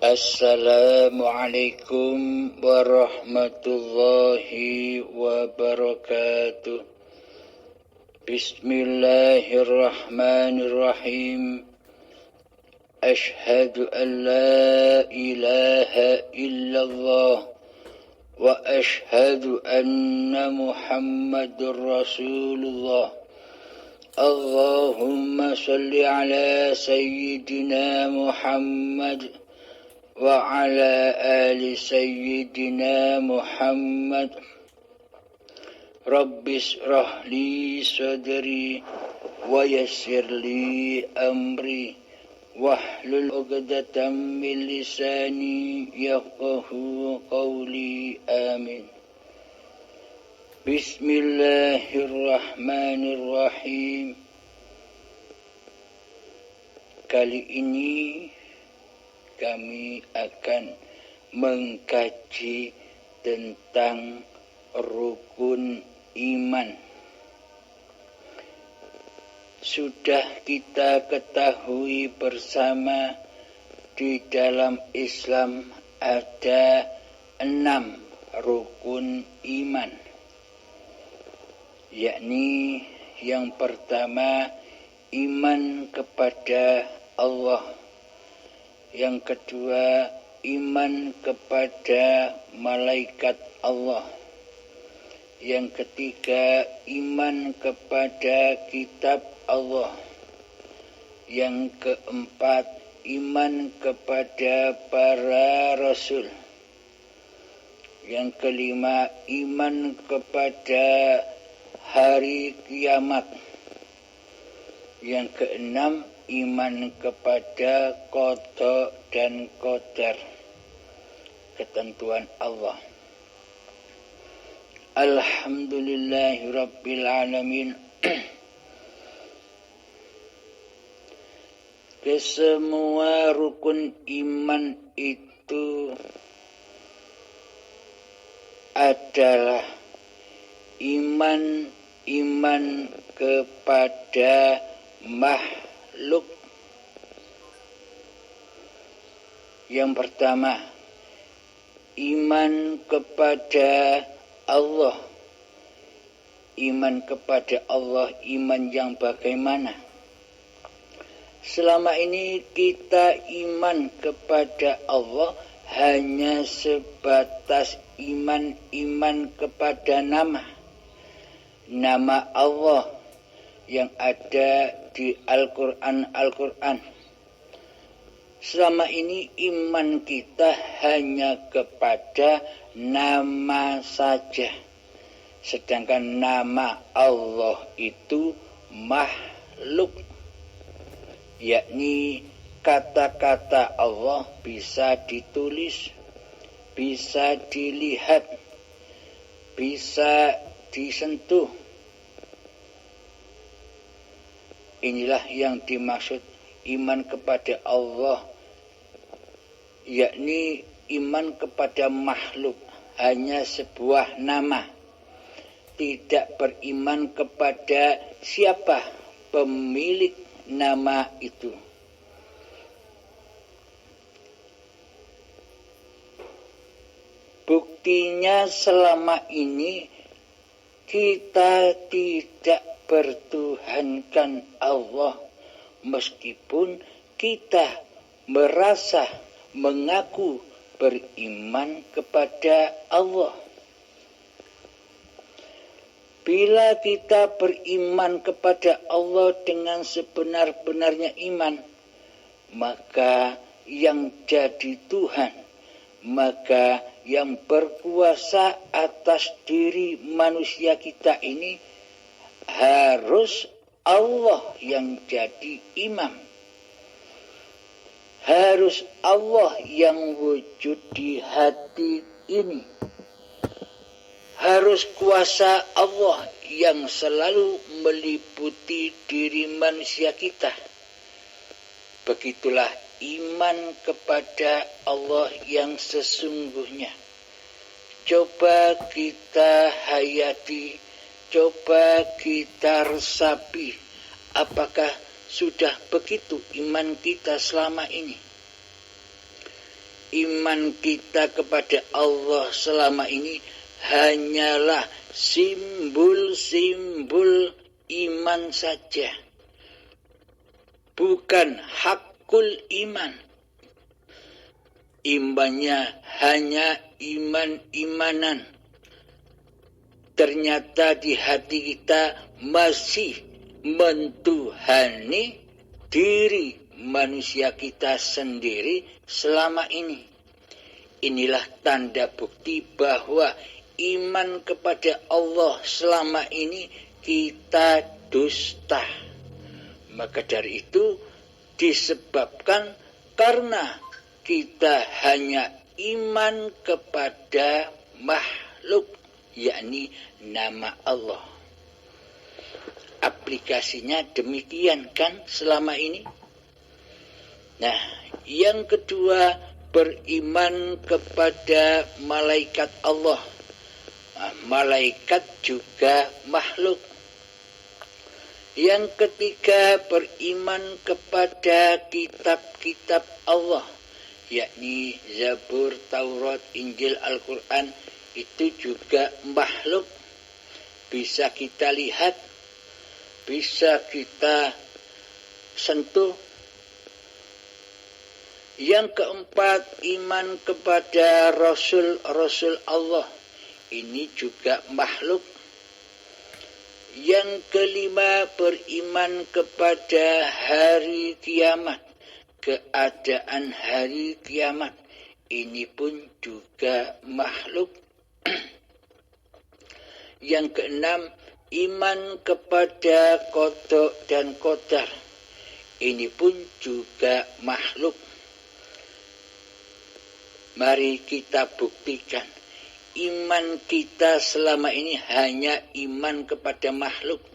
Assalamualaikum warahmatullahi wabarakatuh. Bismillahirrahmanirrahim. Ashhadu an la ilaha illallah wa ashhadu anna Muhammadur Rasulullah. Allahumma salli ala sayyidina Muhammad وعلى آل سيدنا محمد رب اشرح لي صدري ويسر لي أمري واحلل عقدة من لساني يفقهوا قولي آمين. بسم الله الرحمن الرحيم. Kali ini kami akan mengkaji tentang rukun iman. Sudah kita ketahui bersama di dalam Islam ada 6 rukun iman. Yakni yang pertama iman kepada Allah. Yang kedua, iman kepada malaikat Allah. Yang ketiga, iman kepada kitab Allah. Yang keempat, iman kepada para rasul. Yang kelima, iman kepada hari kiamat. Yang keenam, iman kepada qada dan qadar, ketentuan Allah. Alhamdulillahirabbil alamin. Kesemua rukun iman itu adalah iman kepada makhluk. Yang pertama, iman kepada Allah. Iman kepada Allah, iman yang bagaimana? Selama ini kita iman kepada Allah hanya sebatas iman kepada nama Allah yang ada di Al-Quran. Selama ini iman kita hanya kepada nama saja. Sedangkan nama Allah itu makhluk. Yakni kata-kata Allah bisa ditulis, bisa dilihat, bisa disentuh. Inilah yang dimaksud iman kepada Allah, yakni iman kepada makhluk, hanya sebuah nama. Tidak beriman kepada siapa pemilik nama itu. Buktinya selama ini kita tidak bertuhankan Allah, meskipun kita merasa mengaku beriman kepada Allah. Bila kita beriman kepada Allah dengan sebenar-benarnya iman, maka yang jadi Tuhan, maka yang berkuasa atas diri manusia kita ini harus Allah yang jadi imam. Harus Allah yang wujud di hati ini. Harus kuasa Allah yang selalu meliputi diri manusia kita. Begitulah iman kepada Allah yang sesungguhnya. Coba kita hayati, coba kita resapi, apakah sudah begitu iman kita selama ini? iman kita kepada Allah selama ini hanyalah simbol-simbol iman saja, bukan hakul iman. Imannya hanya iman-imanan. Ternyata di hati kita masih mentuhani diri manusia kita sendiri selama ini. Inilah tanda bukti bahwa iman kepada Allah selama ini kita dusta. Maka dari itu disebabkan karena kita hanya iman kepada makhluk, yakni nama Allah. Aplikasinya demikian kan selama ini. Nah, yang kedua, beriman kepada malaikat Allah. Nah, malaikat juga makhluk. Yang ketiga, beriman kepada kitab-kitab Allah, yakni Zabur, Taurat, Injil, Al-Quran. Itu juga makhluk. Bisa kita lihat, bisa kita sentuh. Yang keempat, iman kepada Rasul-Rasul Allah. Ini juga makhluk. Yang kelima, beriman kepada hari kiamat. Keadaan hari kiamat. Ini pun juga makhluk. Yang keenam, iman kepada qada dan qadar. Ini pun juga makhluk. Mari kita buktikan. Iman kita selama ini hanya iman kepada makhluk.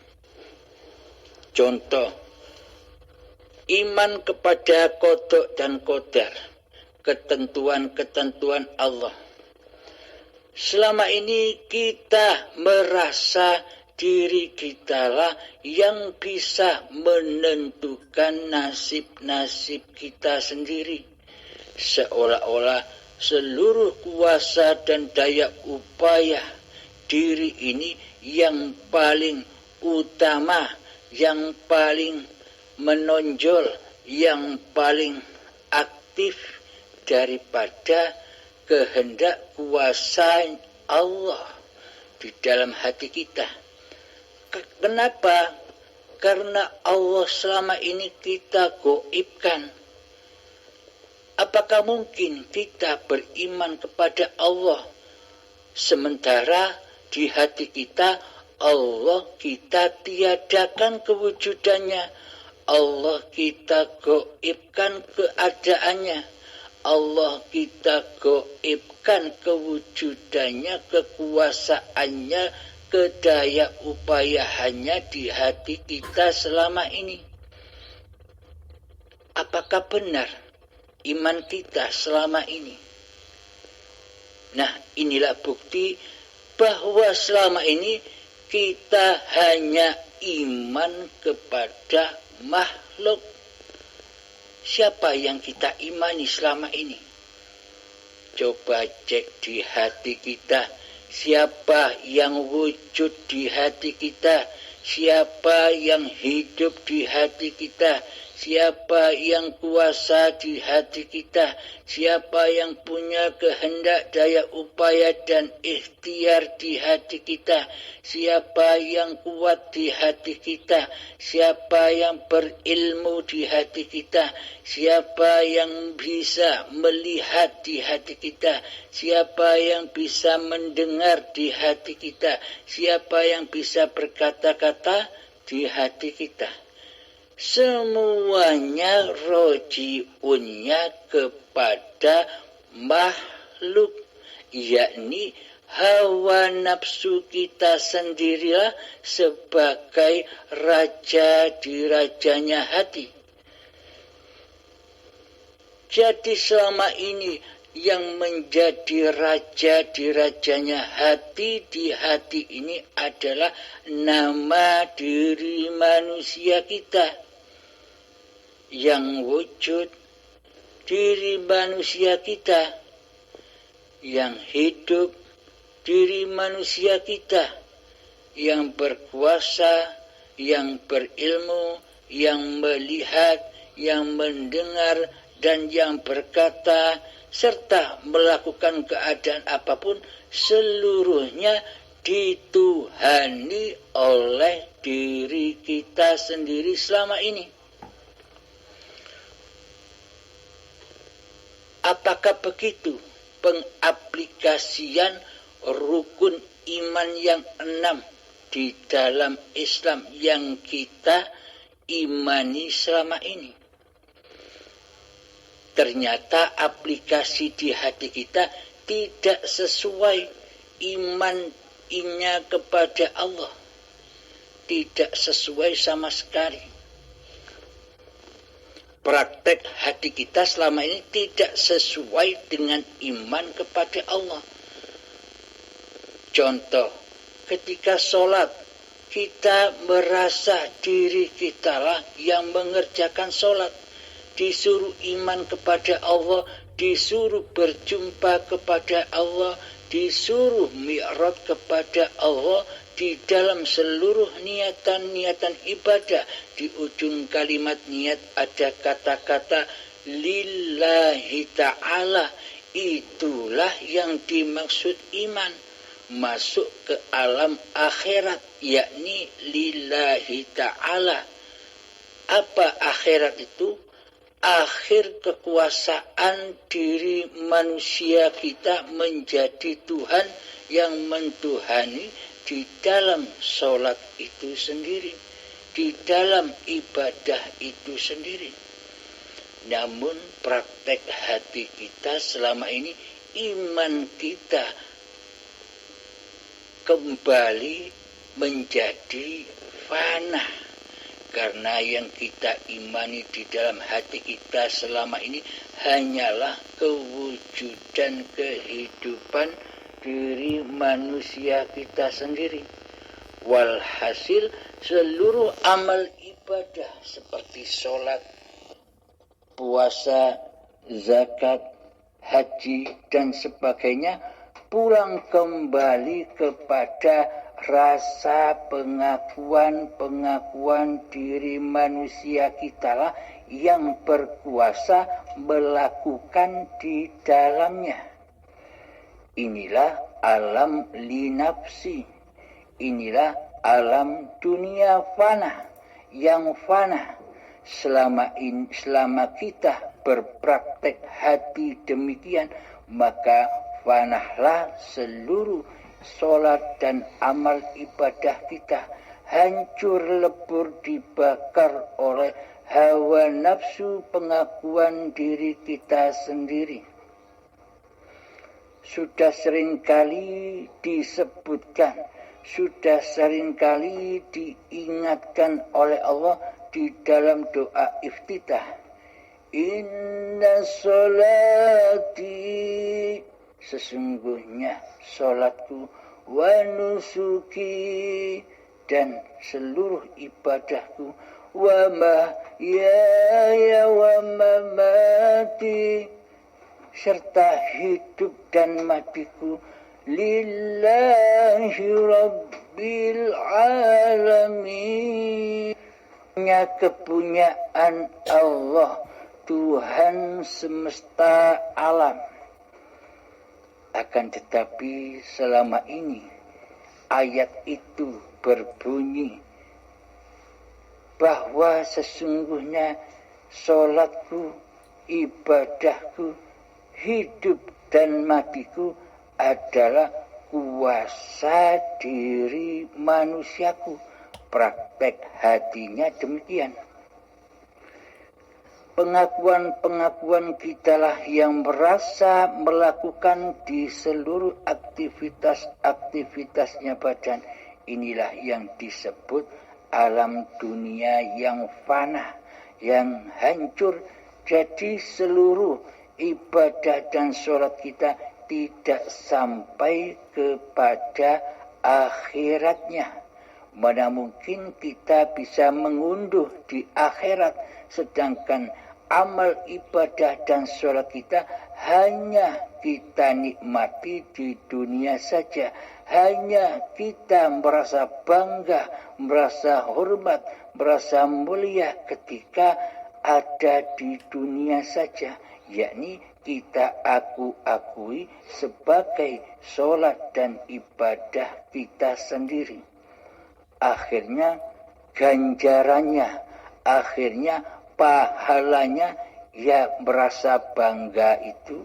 Contoh, iman kepada qada dan qadar. Ketentuan-ketentuan Allah. Selama ini kita merasa diri kitalah yang bisa menentukan nasib-nasib kita sendiri. Seolah-olah seluruh kuasa dan daya upaya diri ini yang paling utama, yang paling menonjol, yang paling aktif daripada kehendak kuasa Allah di dalam hati kita. Kenapa? Karena Allah selama ini kita goibkan. Apakah mungkin kita beriman kepada Allah sementara di hati kita Allah kita tiadakan kewujudannya, Allah kita goibkan keadaannya, Allah kita goibkan kewujudannya, kekuasaannya, kedaya upayaannya di hati kita selama ini. Apakah benar iman kita selama ini? Nah, inilah bukti bahwa selama ini kita hanya iman kepada makhluk. Siapa yang kita imani selama ini? Coba cek di hati kita. Siapa yang wujud di hati kita? Siapa yang hidup di hati kita? Siapa yang kuasa di hati kita? Siapa yang punya kehendak, daya upaya dan ikhtiar di hati kita? Siapa yang kuat di hati kita? Siapa yang berilmu di hati kita? Siapa yang bisa melihat di hati kita? Siapa yang bisa mendengar di hati kita? Siapa yang bisa berkata-kata di hati kita? Semuanya rojiunnya kepada makhluk, yakni hawa nafsu kita sendirilah sebagai raja di rajanya hati. Jadi selama ini yang menjadi raja di rajanya hati, di hati ini adalah nama diri manusia kita yang wujud diri manusia kita yang hidup, diri manusia kita yang berkuasa, yang berilmu, yang melihat, yang mendengar, dan yang berkata, serta melakukan keadaan apapun, seluruhnya dituhani oleh diri kita sendiri selama ini. Apakah begitu pengaplikasian rukun iman yang 6 di dalam Islam yang kita imani selama ini? Ternyata aplikasi di hati kita tidak sesuai imannya kepada Allah. Tidak sesuai sama sekali. Praktek hati kita selama ini tidak sesuai dengan iman kepada Allah. Contoh, ketika sholat, kita merasa diri kita lah yang mengerjakan sholat. Disuruh iman kepada Allah, disuruh berjumpa kepada Allah, disuruh mi'raj kepada Allah. Di dalam seluruh niatan-niatan ibadah, di ujung kalimat niat ada kata-kata lillahi ta'ala. Itulah yang dimaksud iman. Masuk ke alam akhirat, yakni lillahi ta'ala. Apa akhirat itu? Akhir kekuasaan diri manusia kita menjadi Tuhan yang mentuhani di dalam sholat itu sendiri, di dalam ibadah itu sendiri. Namun praktek hati kita selama ini, iman kita kembali menjadi fana. Karena yang kita imani di dalam hati kita selama ini hanyalah kewujudan kehidupan diri manusia kita sendiri. Walhasil seluruh amal ibadah seperti sholat, puasa, zakat, haji, dan sebagainya pulang kembali kepada rasa pengakuan diri manusia kita lah yang berkuasa melakukan di dalamnya. Inilah alam linafsi. Inilah alam dunia fana yang fana. Selama kita berpraktek hati demikian, maka fanahlah seluruh sholat dan amal ibadah kita. Hancur lebur dibakar oleh hawa nafsu pengakuan diri kita sendiri. Sudah seringkali disebutkan, sudah seringkali diingatkan oleh Allah di dalam doa iftitah. Inna sholati, sesungguhnya sholatku, wa nusuki, dan seluruh ibadahku, wa mahyaya wa mamati, serta hidup dan matiku, lillahi rabbil alamin, hanya kepunyaan Allah, Tuhan semesta alam. Akan tetapi selama ini ayat itu berbunyi bahwa sesungguhnya sholatku, ibadahku, hidup dan matiku adalah kuasa diri manusiaku. Praktek hatinya demikian. Pengakuan-pengakuan kitalah yang merasa melakukan di seluruh aktivitas-aktivitasnya badan. Inilah yang disebut alam dunia yang fana, yang hancur. Jadi seluruh ibadah dan sholat kita tidak sampai kepada akhiratnya. Mana mungkin kita bisa mengunduh di akhirat, sedangkan amal ibadah dan sholat kita hanya kita nikmati di dunia saja, hanya kita merasa bangga, merasa hormat, merasa mulia ketika ada di dunia saja, yakni kita akui sebagai sholat dan ibadah kita sendiri. Akhirnya ganjarannya, akhirnya pahalanya, ya merasa bangga itu,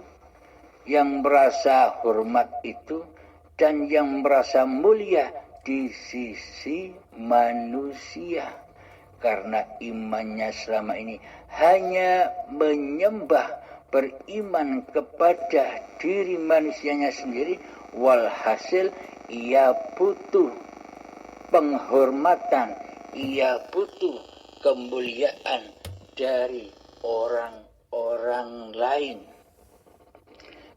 yang merasa hormat itu, dan yang merasa mulia di sisi manusia. Karena imannya selama ini hanya menyembah, beriman kepada diri manusianya sendiri, walhasil ia butuh penghormatan, ia butuh kemuliaan dari orang-orang lain.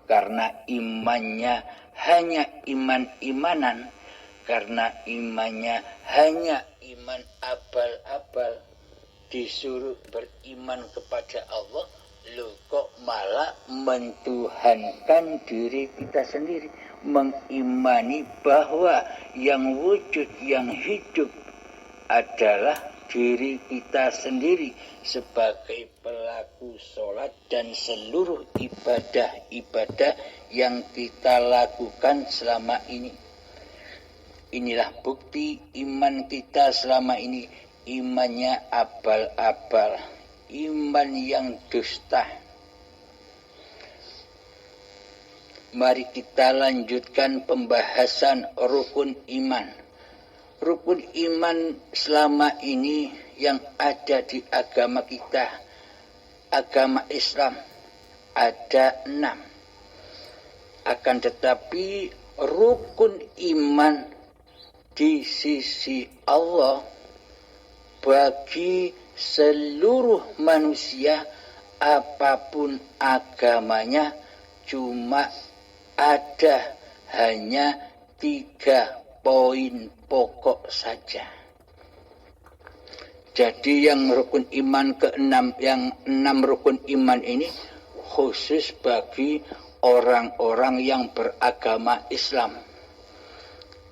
Karena imannya hanya iman-imanan, karena imannya hanya iman abal-abal, disuruh beriman kepada Allah, lo kok malah mentuhankan diri kita sendiri, mengimani bahwa yang wujud, yang hidup adalah diri kita sendiri sebagai pelaku sholat dan seluruh ibadah-ibadah yang kita lakukan selama ini. Inilah bukti iman kita selama ini, imannya abal-abal, iman yang dusta. Mari kita lanjutkan pembahasan rukun iman. Rukun iman selama ini yang ada di agama kita, agama Islam, ada 6. Akan tetapi rukun iman di sisi Allah bagi seluruh manusia apapun agamanya cuma ada hanya 3 poin pokok saja. Jadi yang rukun iman ke-6, yang 6 rukun iman ini khusus bagi orang-orang yang beragama Islam.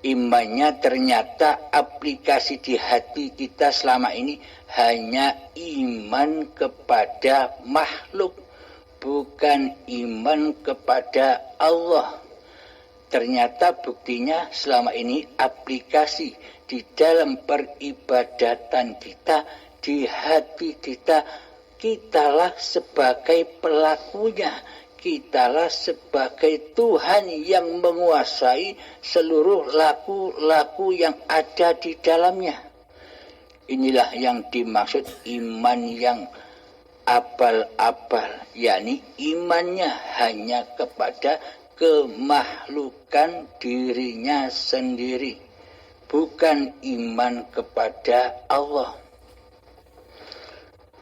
Imannya ternyata aplikasi di hati kita selama ini hanya iman kepada makhluk, bukan iman kepada Allah. Ternyata buktinya selama ini aplikasi di dalam peribadatan kita, di hati kita, kitalah sebagai pelakunya, kitalah sebagai Tuhan yang menguasai seluruh laku-laku yang ada di dalamnya. Inilah yang dimaksud iman yang abal-abal, yakni imannya hanya kepada kemakhlukan dirinya sendiri, bukan iman kepada Allah.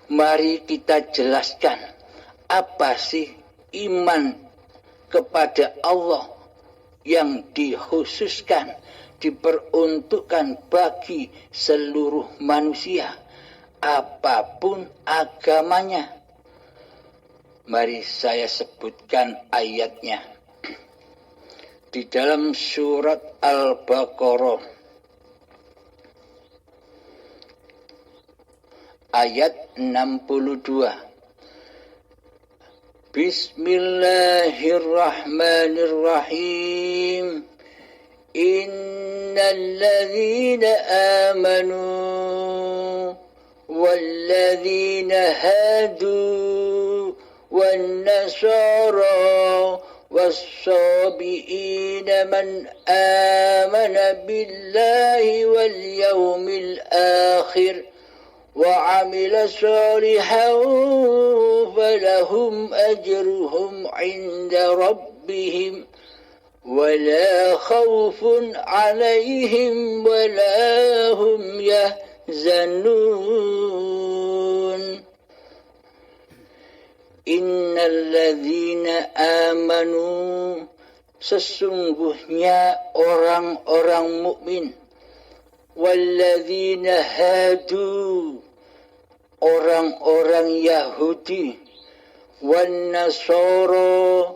Mari kita jelaskan apa sih iman kepada Allah yang dikhususkan, diperuntukkan bagi seluruh manusia, apapun agamanya. Mari saya sebutkan ayatnya. Di dalam surat Al-Baqarah ayat 62. Bismillahirrahmanirrahim. Innal ladzina amanu wal ladzina hadu wan nasara والصابئين من آمن بالله واليوم الآخر وعمل صالحا فلهم أجرهم عند ربهم ولا خوف عليهم ولا هم يحزنون. Innalladzina amanu, sesungguhnya orang-orang mukmin, walladzina hadu, orang-orang Yahudi, wan Nasara,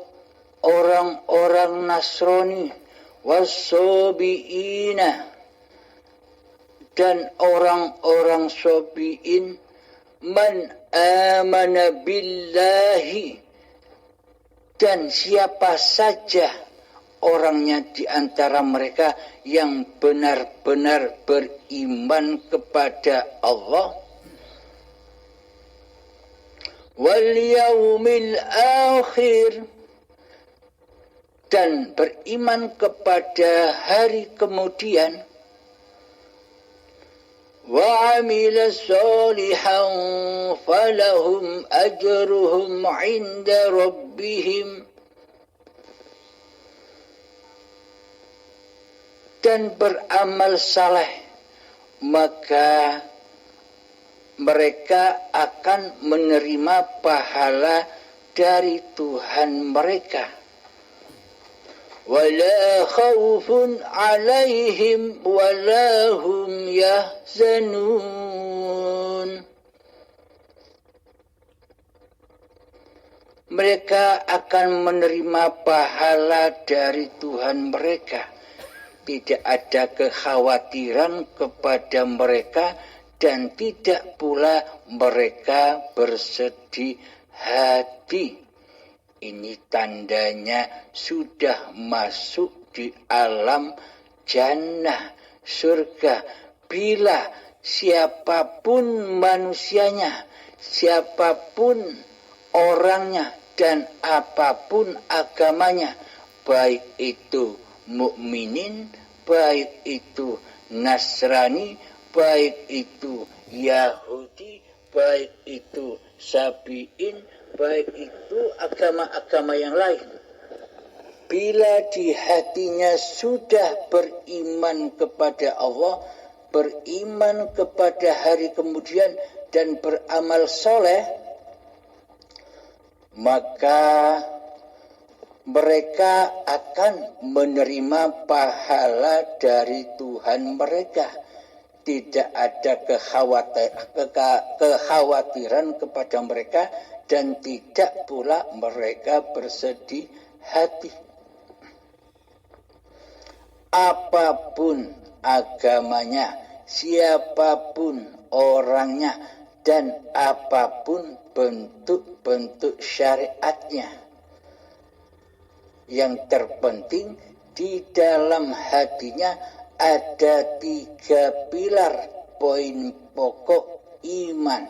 orang-orang Nasrani, wasobiina, dan orang-orang sobiin, man amana billahi, dan siapa saja orangnya di antara mereka yang benar-benar beriman kepada Allah, wal yaumil akhir, dan beriman kepada hari kemudian, wa amila sholihan falahum ajruhum inda rabbihim, dan beramal saleh, maka mereka akan menerima pahala dari Tuhan mereka. Wala khawfun alaihim wala hum yahzanun. Mereka akan menerima pahala dari Tuhan mereka. Tidak ada kekhawatiran kepada mereka dan tidak pula mereka bersedih hati. Ini tandanya sudah masuk di alam jannah, surga. Bila siapapun manusianya, siapapun orangnya, dan apapun agamanya, baik itu mukminin, baik itu Nasrani, baik itu Yahudi, baik itu Sabiin, baik itu agama-agama yang lain, bila di hatinya sudah beriman kepada Allah, beriman kepada hari kemudian, dan beramal soleh, maka mereka akan menerima pahala dari Tuhan mereka. Tidak ada kekhawatiran kepada mereka, dan tidak pula mereka bersedih hati. Apapun agamanya, siapapun orangnya, dan apapun bentuk-bentuk syariatnya, yang terpenting di dalam hatinya ada 3 pilar poin pokok iman.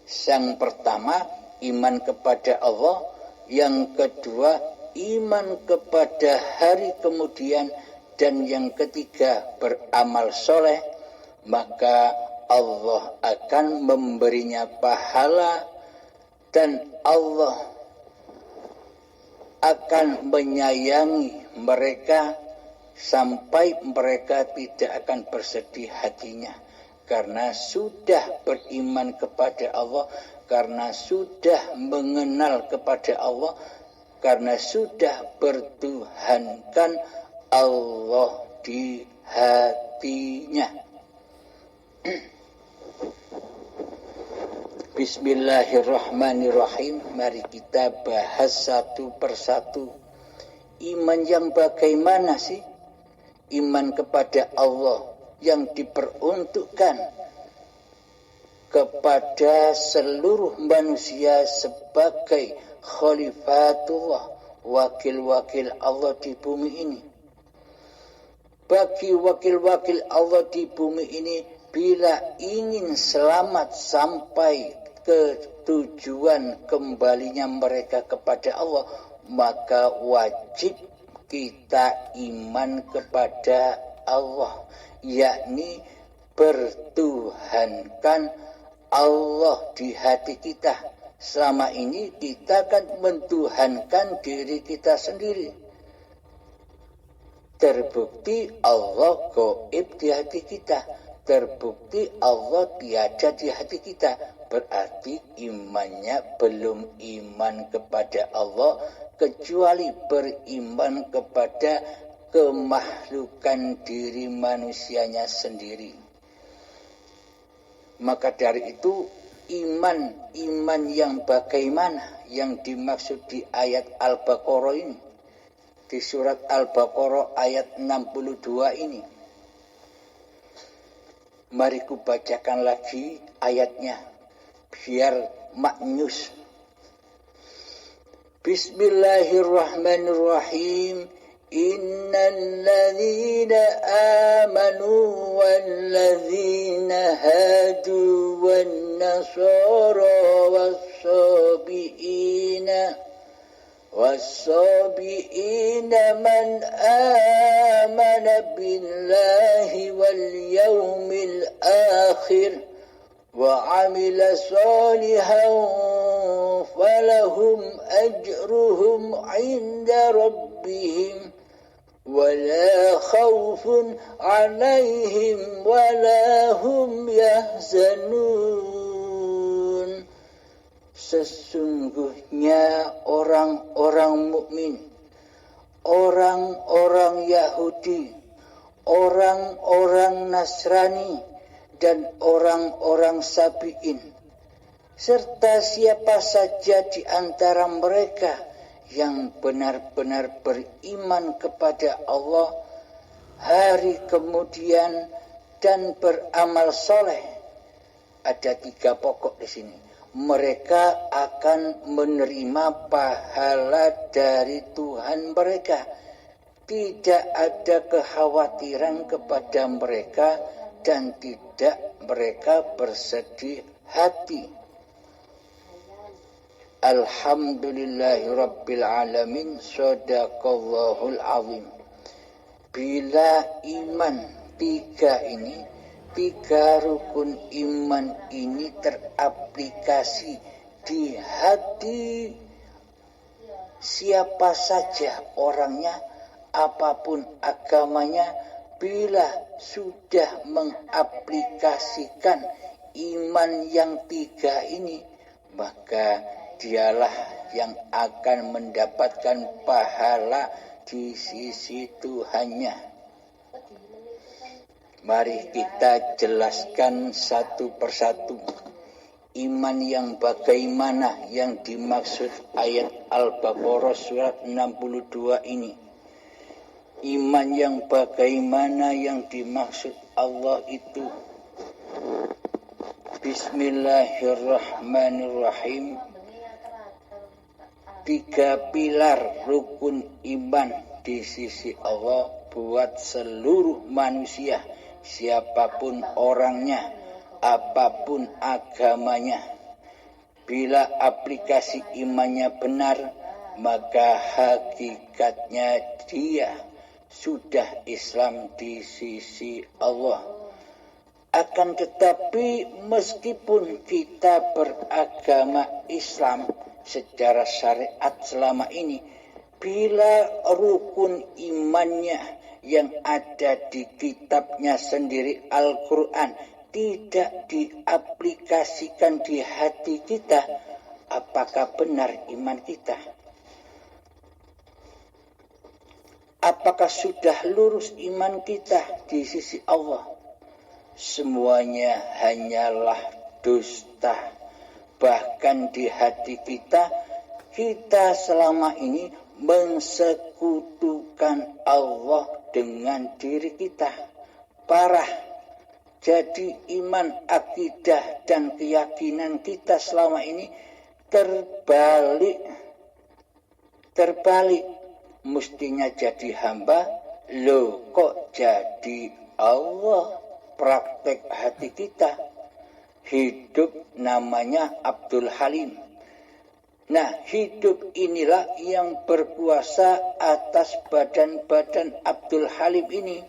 Yang pertama, iman kepada Allah. Yang kedua, iman kepada hari kemudian. Dan yang ketiga, beramal soleh. Maka Allah akan memberinya pahala, dan Allah akan menyayangi mereka sampai mereka tidak akan bersedih hatinya, karena sudah beriman kepada Allah, karena sudah mengenal kepada Allah, karena sudah bertuhankan Allah di hatinya. Bismillahirrahmanirrahim. Mari kita bahas satu persatu. Iman yang bagaimana sih? Iman kepada Allah yang diperuntukkan kepada seluruh manusia sebagai khalifatullah, wakil-wakil Allah di bumi ini. Bagi wakil-wakil Allah di bumi ini, bila ingin selamat sampai ke tujuan kembalinya mereka kepada Allah, maka wajib kita iman kepada Allah, yakni bertuhankan Allah di hati kita. Selama ini kita kan mentuhankan diri kita sendiri. Terbukti Allah gaib di hati kita, terbukti Allah tiada di hati kita. Berarti imannya belum iman kepada Allah, kecuali beriman kepada kemakhlukan diri manusianya sendiri. Maka dari itu iman yang bagaimana yang dimaksud di ayat Al-Baqarah ini, di surat Al-Baqarah ayat 62 ini. Mari ku bacakan lagi ayatnya biar maknyus. Bismillahirrahmanirrahim. Innal ladzina amanu wal ladzina hadu wan nasara was-sabiina man amana billahi wal yawmil akhir wa amila salihan falahum ajruhum 'inda rabbihim wala khawfun 'alaihim wala hum yahzanun. Sesungguhnya orang-orang mukmin, orang-orang Yahudi, orang-orang Nasrani, dan orang-orang Sabi'in, serta siapa saja di antara mereka yang benar-benar beriman kepada Allah, hari kemudian, dan beramal soleh. Ada 3 pokok di sini. Mereka akan menerima pahala dari Tuhan mereka. Tidak ada kekhawatiran kepada mereka dan tidak mereka bersedih hati. Alhamdulillahirabbil alamin. Shadaqallahul azim. Bila iman 3 ini, 3 rukun iman ini teraplikasi di hati siapa saja orangnya, apapun agamanya, bila sudah mengaplikasikan iman yang 3 ini, maka dialah yang akan mendapatkan pahala di sisi Tuhannya. Mari kita jelaskan satu persatu iman yang bagaimana yang dimaksud ayat Al-Baqarah surat 62 ini. Iman yang bagaimana yang dimaksud Allah itu. Bismillahirrahmanirrahim. 3 pilar rukun iman di sisi Allah buat seluruh manusia, siapapun orangnya, apapun agamanya. Bila aplikasi imannya benar, maka hakikatnya dia sudah Islam di sisi Allah. Akan tetapi meskipun kita beragama Islam secara syariat selama ini, bila rukun imannya yang ada di kitabnya sendiri Al-Quran tidak diaplikasikan di hati kita, apakah benar iman kita? Apakah sudah lurus iman kita di sisi Allah? Semuanya hanyalah dusta. Bahkan di hati kita selama ini mensekutukan Allah dengan diri kita. Parah. Jadi iman, akidah, dan keyakinan kita selama ini terbalik. Mestinya jadi hamba, loh kok jadi Allah? Praktek hati kita. Hidup namanya Abdul Halim. Nah, hidup inilah yang berkuasa atas badan-badan Abdul Halim ini.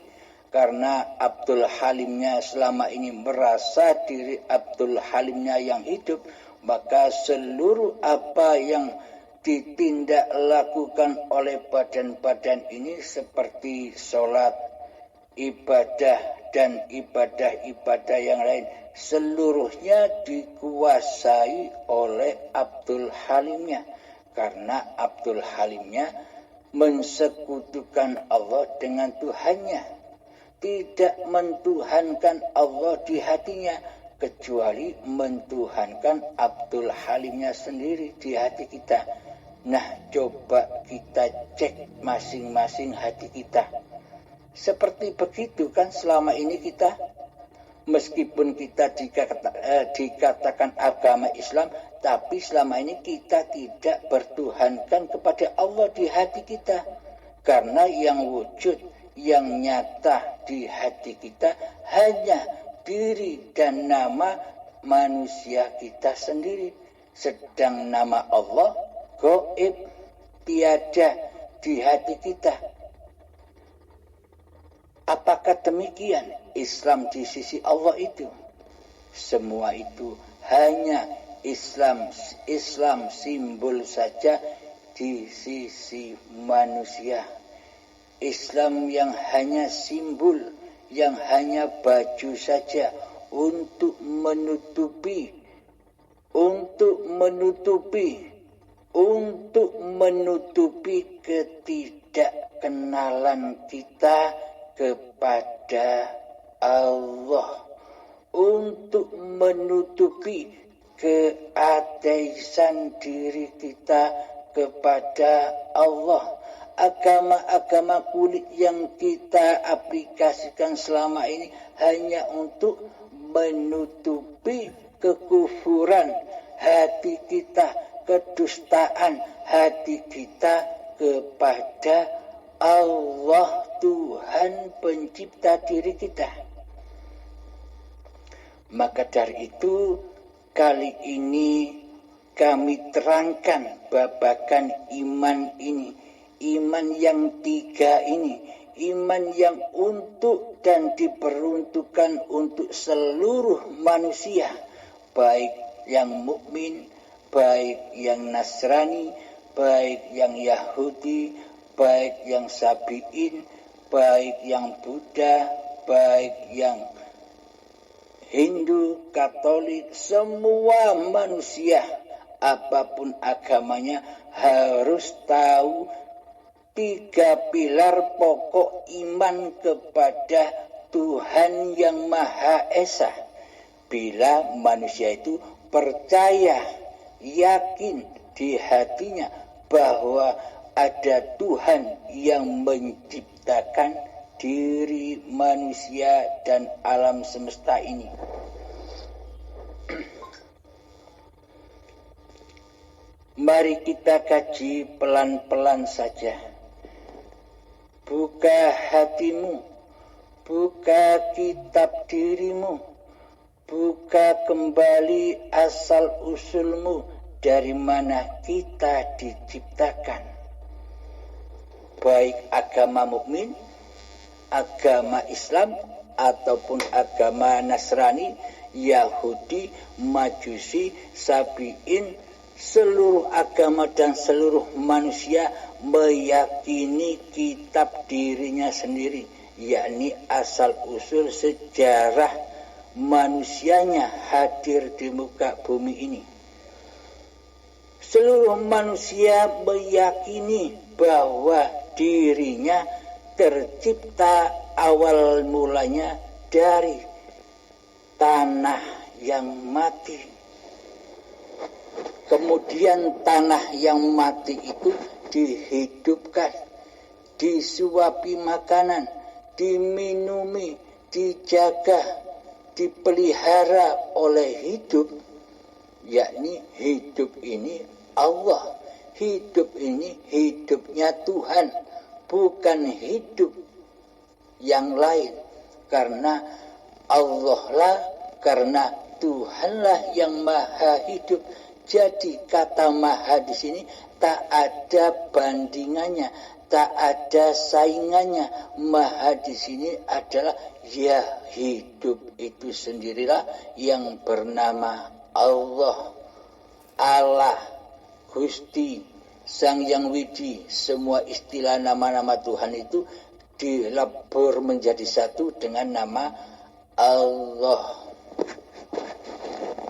Karena Abdul Halimnya selama ini merasa diri Abdul Halimnya yang hidup, maka seluruh apa yang ditindak lakukan oleh badan-badan ini seperti sholat, ibadah, dan ibadah-ibadah yang lain, seluruhnya dikuasai oleh Abdul Halimnya. Karena Abdul Halimnya mensekutukan Allah dengan Tuhannya, tidak mentuhankan Allah di hatinya. kecuali mentuhankan Abdul Halimnya sendiri di hati kita. Nah, coba kita cek masing-masing hati kita. Seperti begitu kan selama ini kita, meskipun kita dikatakan agama Islam, tapi selama ini kita tidak bertuhankan kepada Allah di hati kita. Karena yang wujud, yang nyata di hati kita hanya diri dan nama manusia kita sendiri. Sedang nama Allah gaib, tiada di hati kita. Apakah demikian Islam di sisi Allah itu? Semua itu hanya Islam simbol saja di sisi manusia. Islam yang hanya simbol, yang hanya baju saja untuk menutupi ketidakkenalan kita kepada Allah, untuk menutupi keateisan diri kita kepada Allah. Agama-agama kulit yang kita aplikasikan selama ini hanya untuk menutupi kekufuran hati kita, kedustaan hati kita kepada Allah, Tuhan pencipta diri kita. Maka dari itu, kali ini kami terangkan babakan iman ini. Iman yang tiga ini, iman yang untuk dan diperuntukkan untuk seluruh manusia, baik yang mukmin, baik yang Nasrani, baik yang Yahudi, baik yang Sabiin, baik yang Buddha, baik yang Hindu, Katolik, semua manusia apapun agamanya harus tahu 3 pilar pokok iman kepada Tuhan yang Maha Esa. Bila manusia itu percaya, yakin di hatinya bahwa ada Tuhan yang menciptakan diri manusia dan alam semesta ini. Mari kita kaji pelan-pelan saja. Buka hatimu, buka kitab dirimu, buka kembali asal-usulmu dari mana kita diciptakan. Baik agama mukmin, agama Islam, ataupun agama Nasrani, Yahudi, Majusi, Sabiin, seluruh agama dan seluruh manusia meyakini kitab dirinya sendiri, yakni asal-usul sejarah manusianya hadir di muka bumi ini. Seluruh manusia meyakini bahwa dirinya tercipta awal mulanya dari tanah yang mati. Kemudian tanah yang mati itu dihidupkan, disuapi makanan, diminumi, dijaga, dipelihara oleh hidup, yakni hidup ini Allah. Hidup ini hidupnya Tuhan, bukan hidup yang lain. Karena Allah lah, karena Tuhanlah yang maha hidup. Jadi kata maha di sini tak ada bandingannya, tak ada saingannya. Maha di sini adalah ya hidup itu sendirilah yang bernama Allah, Allah, Gusti, Sang Yang Widi. Semua istilah nama-nama Tuhan itu dilebur menjadi satu dengan nama Allah.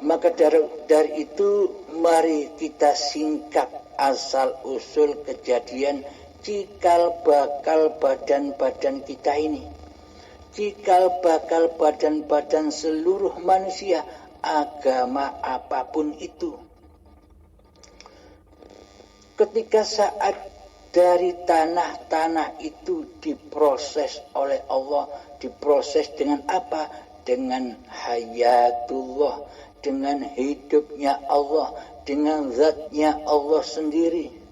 Maka dari itu mari kita singkap asal-usul kejadian cikal bakal badan-badan kita ini. Cikal bakal badan-badan seluruh manusia, agama apapun itu. Ketika saat dari tanah-tanah itu diproses oleh Allah, diproses dengan apa? Dengan hayatullah, dengan hidupnya Allah, dengan zatnya Allah sendiri.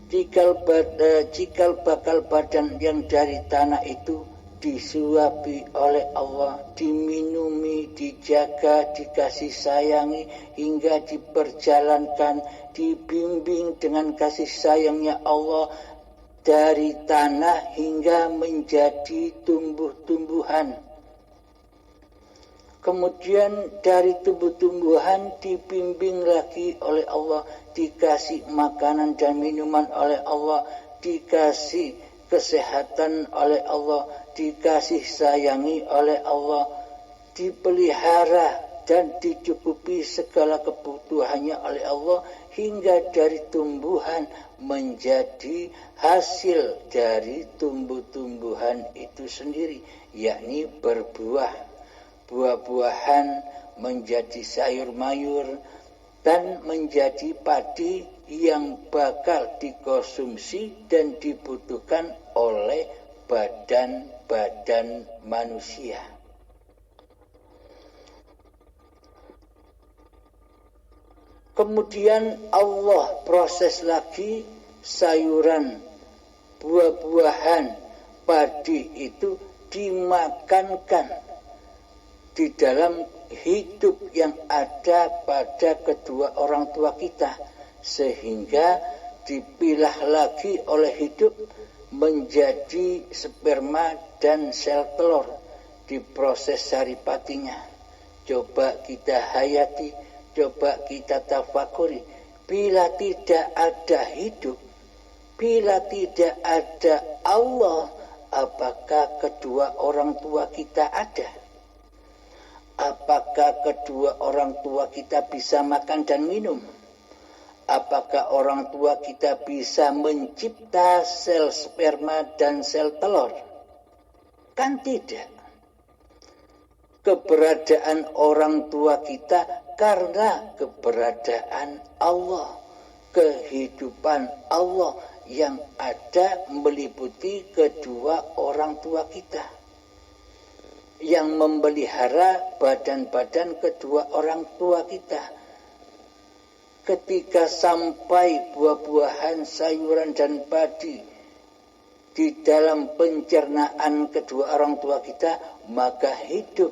Cikal bakal badan yang dari tanah itu disuapi oleh Allah, diminumi, dijaga, dikasih sayangi, hingga diperjalankan, dibimbing dengan kasih sayangnya Allah dari tanah hingga menjadi tumbuh-tumbuhan. Kemudian dari tumbuh-tumbuhan dibimbing lagi oleh Allah, dikasih makanan dan minuman oleh Allah, dikasih kesehatan oleh Allah, dikasih sayangi oleh Allah, dipelihara dan dicukupi segala kebutuhannya oleh Allah, hingga dari tumbuhan menjadi hasil dari tumbuh-tumbuhan itu sendiri, yakni berbuah. Buah-buahan menjadi sayur-mayur dan menjadi padi yang bakal dikonsumsi dan dibutuhkan oleh badan-badan manusia. Kemudian Allah proses lagi sayuran, buah-buahan, padi itu dimakankan di dalam hidup yang ada pada kedua orang tua kita, sehingga dipilah lagi oleh hidup menjadi sperma dan sel telur, diproses saripatinya. Coba kita hayati, coba kita tafakuri, bila tidak ada hidup, bila tidak ada Allah, apakah kedua orang tua kita ada? Apakah kedua orang tua kita bisa makan dan minum? Apakah orang tua kita bisa mencipta sel sperma dan sel telur? Kan tidak. Keberadaan orang tua kita karena keberadaan Allah, kehidupan Allah yang ada meliputi kedua orang tua kita, yang memelihara badan-badan kedua orang tua kita. Ketika sampai buah-buahan, sayuran dan padi di dalam pencernaan kedua orang tua kita, maka hidup,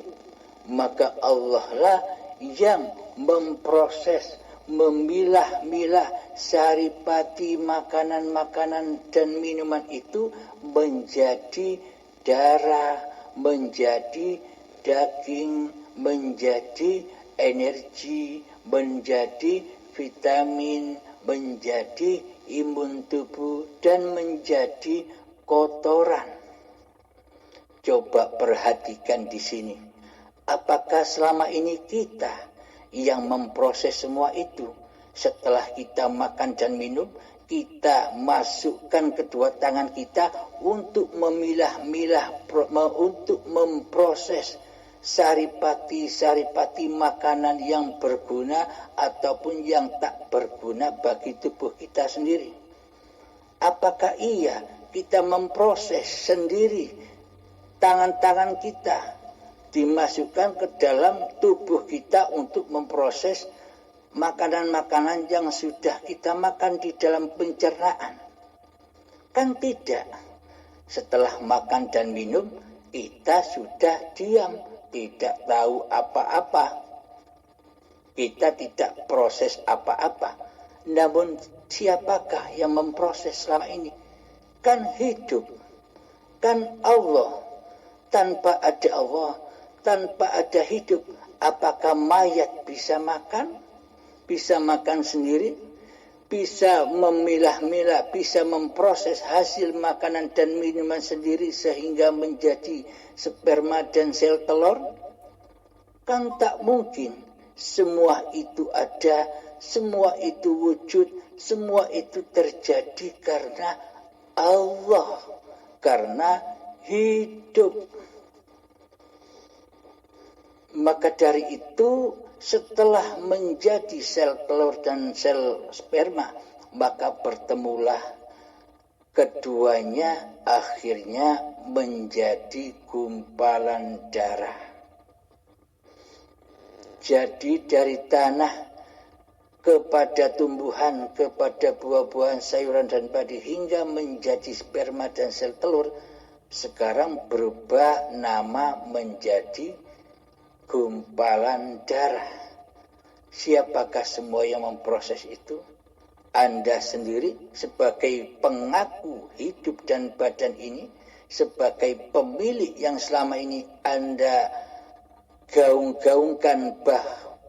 maka Allah lah yang memproses, memilah-milah saripati makanan-makanan dan minuman itu menjadi darah, menjadi daging, menjadi energi, menjadi vitamin, menjadi imun tubuh, dan menjadi kotoran. Coba perhatikan di sini. Apakah selama ini kita yang memproses semua itu? Setelah kita makan dan minum, kita masukkan kedua tangan kita untuk memilah-milah, untuk memproses saripati-saripati makanan yang berguna ataupun yang tak berguna bagi tubuh kita sendiri. Apakah iya kita memproses sendiri tangan-tangan kita, dimasukkan ke dalam tubuh kita untuk memproses makanan-makanan yang sudah kita makan di dalam pencernaan? Kan tidak. Setelah makan dan minum, kita sudah diam, tidak tahu apa-apa. Kita tidak proses apa-apa. Namun siapakah yang memproses selama ini? Kan hidup, kan Allah. Tanpa ada Allah, tanpa ada hidup, apakah mayat bisa makan? Bisa makan sendiri, bisa memilah-milah, bisa memproses hasil makanan dan minuman sendiri sehingga menjadi sperma dan sel telur? Kan tak mungkin. Semua itu ada, semua itu wujud, semua itu terjadi karena Allah, karena hidup. Maka dari itu setelah menjadi sel telur dan sel sperma, maka bertemulah keduanya akhirnya menjadi gumpalan darah. Jadi dari tanah kepada tumbuhan, kepada buah-buahan, sayuran dan padi hingga menjadi sperma dan sel telur, sekarang berubah nama menjadi gumpalan darah. Siapakah semua yang memproses itu? Anda sendiri sebagai pengaku hidup dan badan ini, sebagai pemilik yang selama ini Anda gaung-gaungkan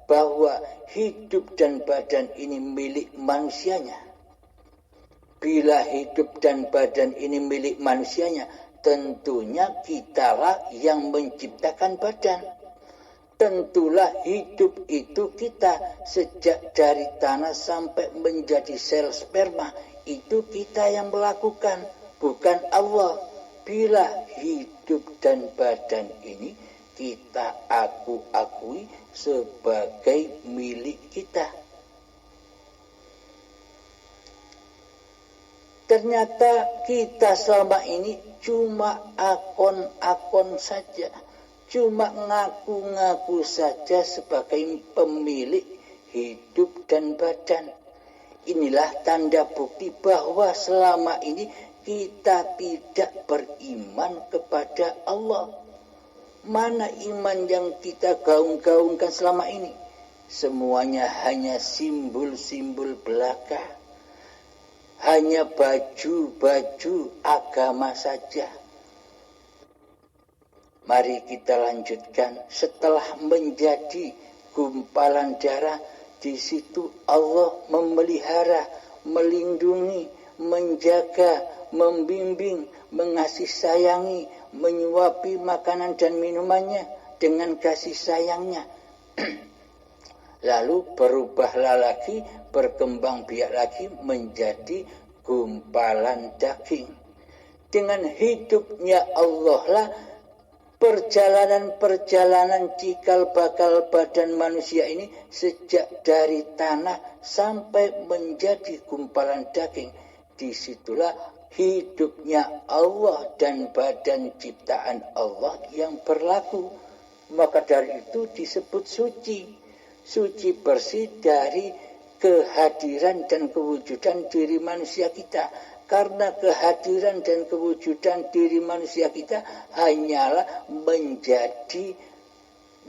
bahwa hidup dan badan ini milik manusianya. Bila hidup dan badan ini milik manusianya, tentunya kitalah yang menciptakan badan. Tentulah hidup itu kita sejak dari tanah sampai menjadi sel sperma. Itu kita yang melakukan, bukan Allah. Bila hidup dan badan ini kita akui sebagai milik kita. Ternyata kita selama ini cuma akon-akon saja. Cuma ngaku-ngaku saja sebagai pemilik hidup dan badan. Inilah tanda bukti bahwa selama ini kita tidak beriman kepada Allah. Mana iman yang kita gaung-gaungkan selama ini? Semuanya hanya simbol-simbol belaka. Hanya baju-baju agama saja. Mari kita lanjutkan. Setelah menjadi gumpalan darah, di situ Allah memelihara, melindungi, menjaga, membimbing, mengasih sayangi, menyuapi makanan dan minumannya dengan kasih sayangnya. Lalu berubahlah lagi, berkembang biak lagi menjadi gumpalan daging. Dengan hidupnya Allah lah perjalanan-perjalanan cikal bakal badan manusia ini sejak dari tanah sampai menjadi gumpalan daging. Disitulah hidupnya Allah dan badan ciptaan Allah yang berlaku. Maka dari itu disebut suci. Suci bersih dari kehadiran dan kewujudan diri manusia kita. Karena kehadiran dan kewujudan diri manusia kita hanyalah menjadi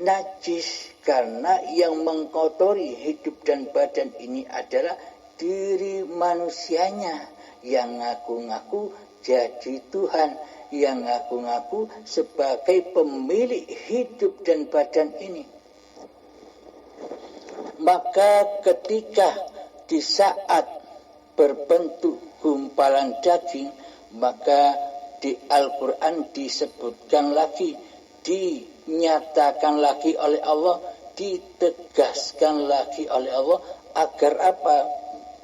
najis. Karena yang mengkotori hidup dan badan ini adalah diri manusianya. Yang ngaku-ngaku jadi Tuhan. Yang ngaku-ngaku sebagai pemilik hidup dan badan ini. Maka ketika di saat berbentuk gumpalan daging, maka di Al-Quran disebutkan lagi, dinyatakan lagi oleh Allah, ditegaskan lagi oleh Allah, agar apa?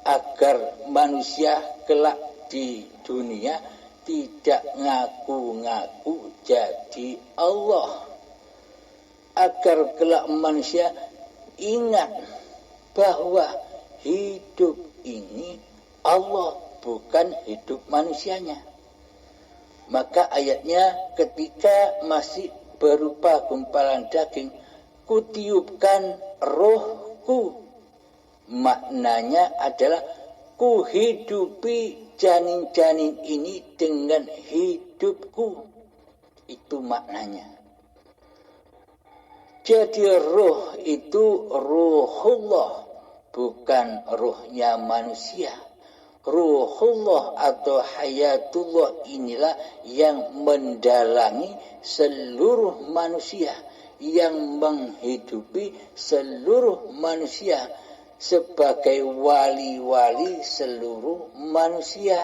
Agar manusia kelak di dunia tidak ngaku-ngaku jadi Allah. Agar kelak manusia ingat bahwa hidup ini Allah, bukan hidup manusianya. Maka ayatnya ketika masih berupa gumpalan daging, kutiupkan rohku. Maknanya adalah kuhidupi janin-janin ini dengan hidupku. Itu maknanya. Jadi roh itu ruhullah, bukan ruhnya manusia. Ruhullah atau hayatullah inilah yang mendalangi seluruh manusia, yang menghidupi seluruh manusia sebagai wali-wali seluruh manusia.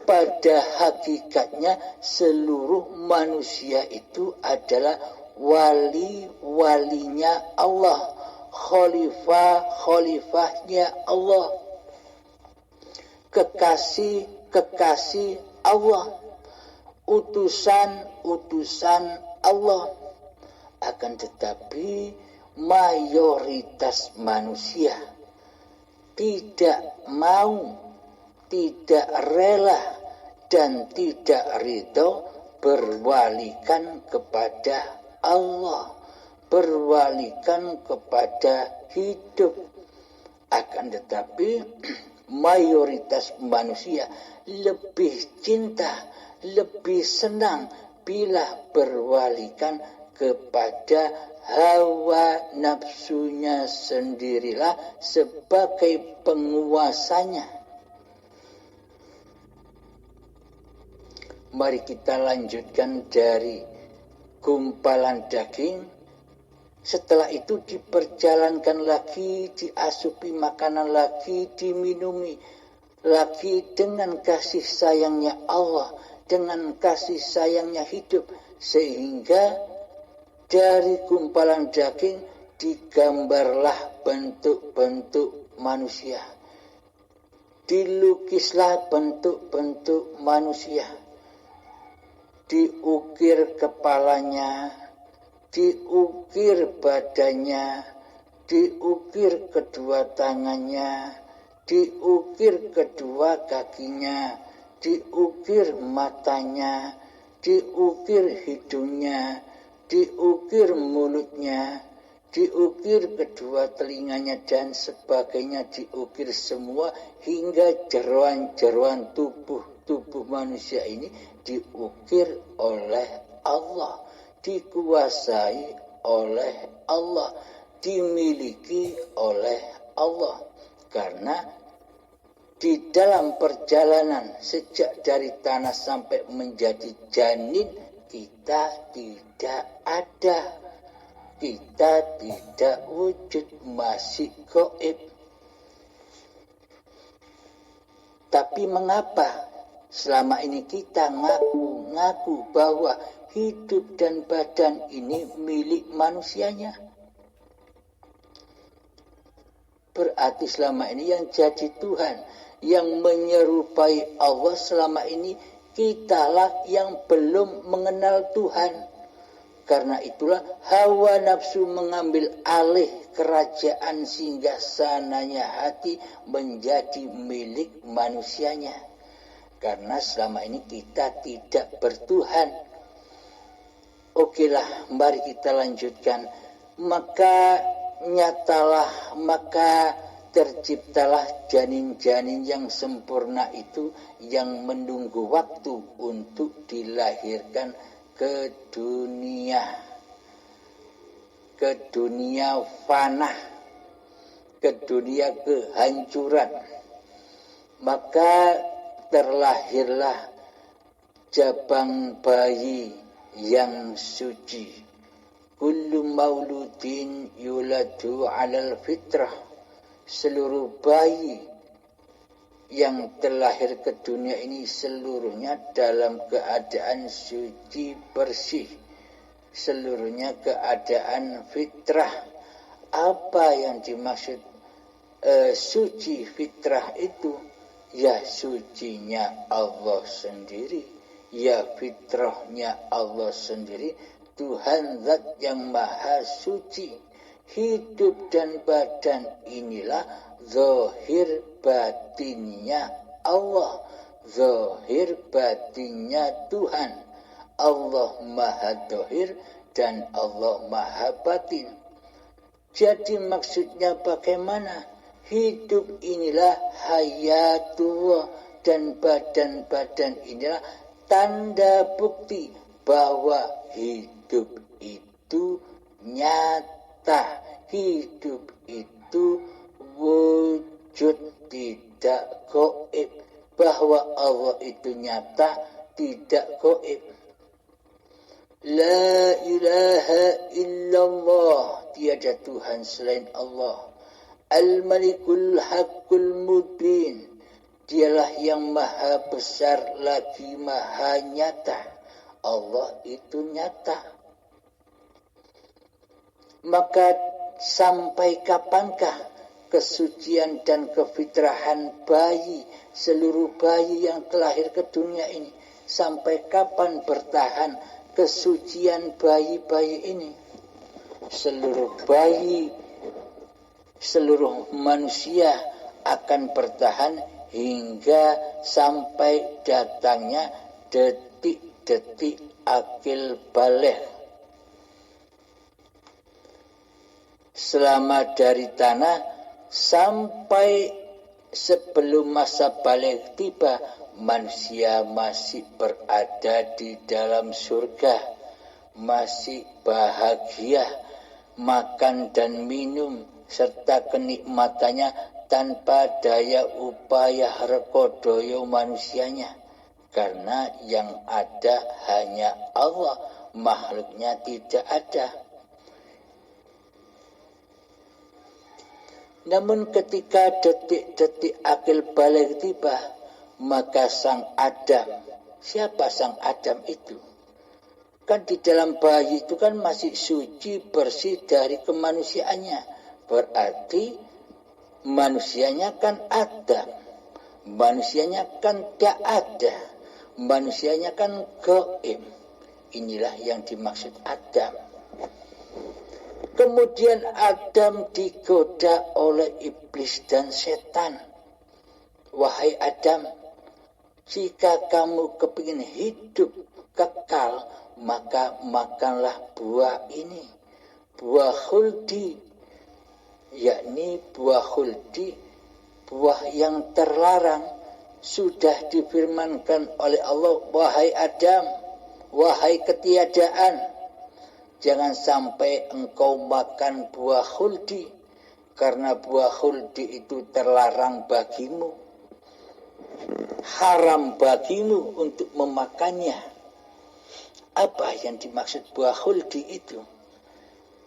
Pada hakikatnya seluruh manusia itu adalah wali-walinya Allah, khalifah-khalifahnya Allah, kekasih-kekasih Allah, utusan-utusan Allah. Akan tetapi mayoritas manusia tidak mau, tidak rela, dan tidak ridho berwalikan kepada Allah, berwalikan kepada hidup. Akan tetapi mayoritas manusia lebih cinta, lebih senang bila berwalikan kepada hawa nafsunya sendirilah sebagai penguasanya. Mari kita lanjutkan dari gumpalan daging. Setelah itu diperjalankan lagi, diasupi makanan lagi, diminumi lagi dengan kasih sayangnya Allah, dengan kasih sayangnya hidup, sehingga dari gumpalan daging digambarlah bentuk-bentuk manusia, dilukislah bentuk-bentuk manusia, diukir kepalanya, diukir badannya, diukir kedua tangannya, diukir kedua kakinya, diukir matanya, diukir hidungnya, diukir mulutnya, diukir kedua telinganya, dan sebagainya, diukir semua hingga jeroan-jeroan tubuh manusia ini diukir oleh Allah, dikuasai oleh Allah, dimiliki oleh Allah. Karena di dalam perjalanan sejak dari tanah sampai menjadi janin, kita tidak ada, kita tidak wujud, masih gaib. Tapi mengapa selama ini kita ngaku bahwa hidup dan badan ini milik manusianya? Berarti selama ini yang jadi Tuhan, yang menyerupai Allah selama ini, kitalah yang belum mengenal Tuhan. Karena itulah hawa nafsu mengambil alih kerajaan singgasananya hati menjadi milik manusianya. Karena selama ini kita tidak bertuhan. Okelah, mari kita lanjutkan. Maka terciptalah janin-janin yang sempurna itu, yang menunggu waktu untuk dilahirkan ke dunia fana, ke dunia kehancuran. Maka terlahirlah jabang bayi yang suci. Kullu mauludin yuladu alal fitrah. Seluruh bayi yang terlahir ke dunia ini seluruhnya dalam keadaan suci bersih. Seluruhnya keadaan fitrah. Apa yang dimaksud suci fitrah itu? Ya sucinya Allah sendiri, ya fitrahnya Allah sendiri, Tuhan Zat yang Maha Suci. Hidup dan badan inilah zahir batinnya Allah, zahir batinnya Tuhan. Allah Maha Zahir dan Allah Maha Batin. Jadi maksudnya bagaimana? Hidup inilah hayatullah, dan badan-badan inilah tanda bukti bahwa hidup itu nyata, hidup itu wujud, tidak gaib, bahwa Allah itu nyata, tidak gaib. La ilaha illallah, tiada Tuhan selain Allah. Al-Malikul Haqqul Mubin, dialah yang maha besar lagi maha nyata. Allah itu nyata. Maka sampai kapankah kesucian dan kefitrahan bayi, seluruh bayi yang terlahir ke dunia ini? Sampai kapan bertahan kesucian bayi-bayi ini? seluruh bayi, seluruh manusia akan bertahan hingga sampai datangnya detik-detik akil baligh. Selama dari tanah sampai sebelum masa baligh tiba, manusia masih berada di dalam surga, masih bahagia, makan dan minum serta kenikmatannya tanpa daya upaya rekodoyo manusianya, karena yang ada hanya Allah, makhluknya tidak ada. Namun ketika detik-detik akil baligh tiba, maka sang Adam, siapa sang Adam itu? Kan di dalam bayi itu kan masih suci, bersih dari kemanusiaannya. Berarti manusianya kan Adam, manusianya kan tidak ada, manusianya kan gaib. Inilah yang dimaksud Adam. Kemudian Adam digoda oleh iblis dan setan. Wahai Adam, jika kamu kepingin hidup kekal, maka makanlah buah ini, buah khuldi, yakni buah khuldi, buah yang terlarang. Sudah difirmankan oleh Allah, wahai Adam, wahai ketiadaan, jangan sampai engkau makan buah khuldi, karena buah khuldi itu terlarang bagimu, haram bagimu untuk memakannya. Apa yang dimaksud buah khuldi itu?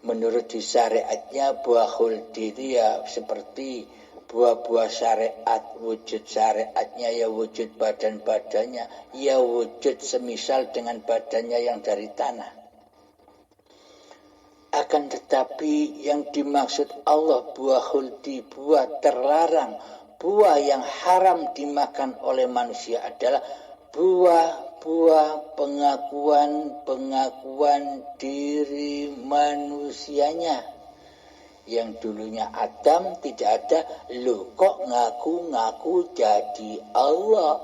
Menurut di syariatnya, buah khuldi itu ya seperti buah-buah syariat. Wujud syariatnya ya wujud badan-badannya, ya wujud semisal dengan badannya yang dari tanah. Akan tetapi yang dimaksud Allah buah khuldi, buah terlarang, buah yang haram dimakan oleh manusia adalah buah-buah pengakuan diri manusianya. Yang dulunya Adam tidak ada, lu kok ngaku-ngaku jadi Allah,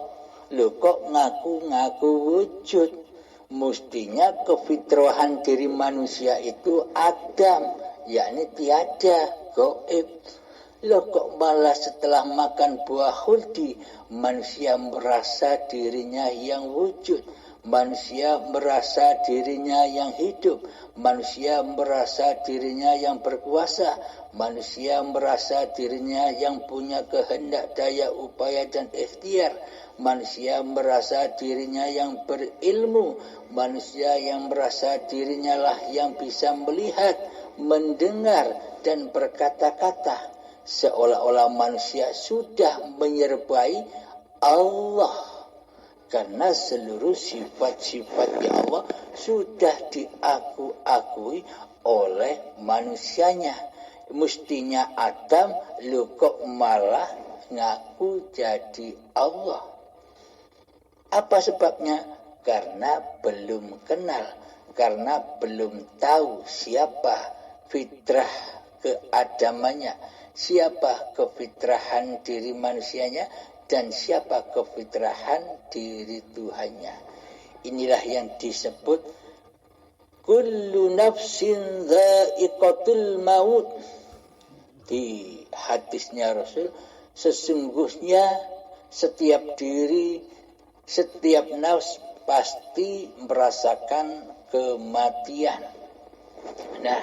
lu kok ngaku-ngaku wujud. Mestinya kefitrahan diri manusia itu Adam, yakni tiada, gaib. Loh kok malah setelah makan buah khuldi, manusia merasa dirinya yang wujud, manusia merasa dirinya yang hidup, manusia merasa dirinya yang berkuasa, manusia merasa dirinya yang punya kehendak, daya upaya dan ikhtiar, manusia merasa dirinya yang berilmu, manusia yang merasa dirinya lah yang bisa melihat, mendengar dan berkata-kata. Seolah-olah manusia sudah menyerupai Allah, karena seluruh sifat-sifatnya Allah sudah diakui oleh manusianya. Mestinya Adam, lu kok malah ngaku jadi Allah. Apa sebabnya? Karena belum kenal, karena belum tahu siapa fitrah keadamannya, siapa kefitrahan diri manusianya, dan siapa kefitrahan diri Tuhannya. Inilah yang disebut kullu nafsin dha'iqatul maut. Di hadisnya Rasul, sesungguhnya setiap diri, setiap nafs pasti merasakan kematian. Nah,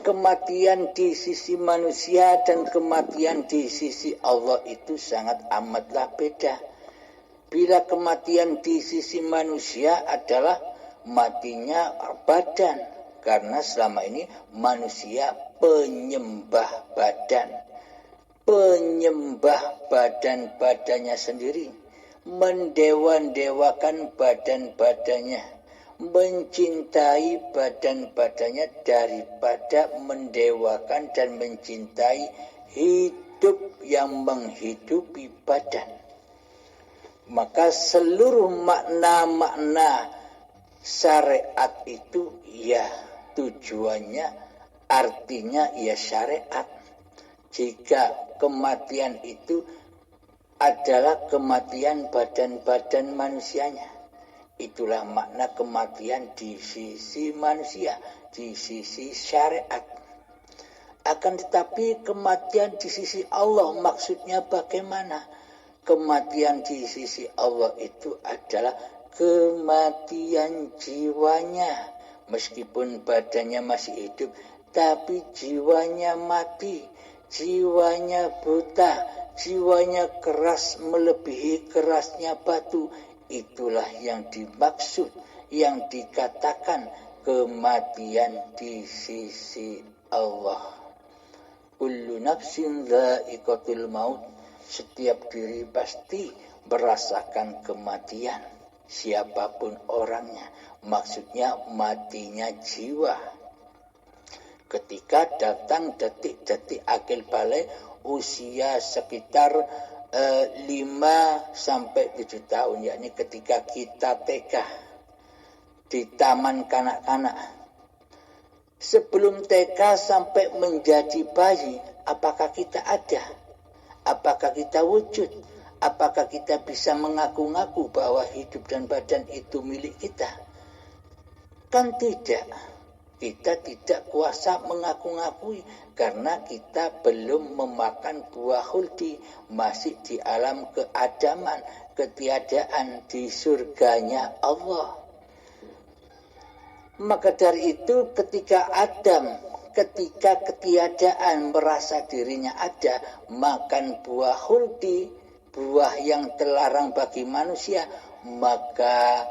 kematian di sisi manusia dan kematian di sisi Allah itu sangat amatlah beda. Bila kematian di sisi manusia adalah matinya badan, karena selama ini manusia penyembah badan, penyembah badan-badannya sendiri, mendewa-dewakan badan-badannya, mencintai badan-badannya daripada mendewakan dan mencintai hidup yang menghidupi badan. Maka seluruh makna-makna syariat itu ya tujuannya artinya ya syariat. Jika kematian itu adalah kematian badan-badan manusianya, itulah makna kematian di sisi manusia, di sisi syariat. Akan tetapi kematian di sisi Allah maksudnya bagaimana? Kematian di sisi Allah itu adalah kematian jiwanya. Meskipun badannya masih hidup, tapi jiwanya mati, jiwanya buta, jiwanya keras melebihi kerasnya batu. Itulah yang dimaksud, yang dikatakan kematian di sisi Allah. Kullu nafsin dha'iqatul maut. Setiap diri pasti merasakan kematian. Siapapun orangnya. Maksudnya matinya jiwa. Ketika datang detik-detik akil balik usia sekitar 5 sampai 7 tahun, yakni ketika kita TK di taman kanak-kanak. Sebelum TK sampai menjadi bayi, apakah kita ada? Apakah kita wujud? Apakah kita bisa mengaku-ngaku bahwa hidup dan badan itu milik kita? Kan tidak. Kita tidak kuasa mengaku-ngakui karena kita belum memakan buah khuldi, masih di alam keadaman, ketiadaan di surganya Allah. Maka dari itu ketika ketiadaan merasa dirinya ada, makan buah khuldi, buah yang terlarang bagi manusia, maka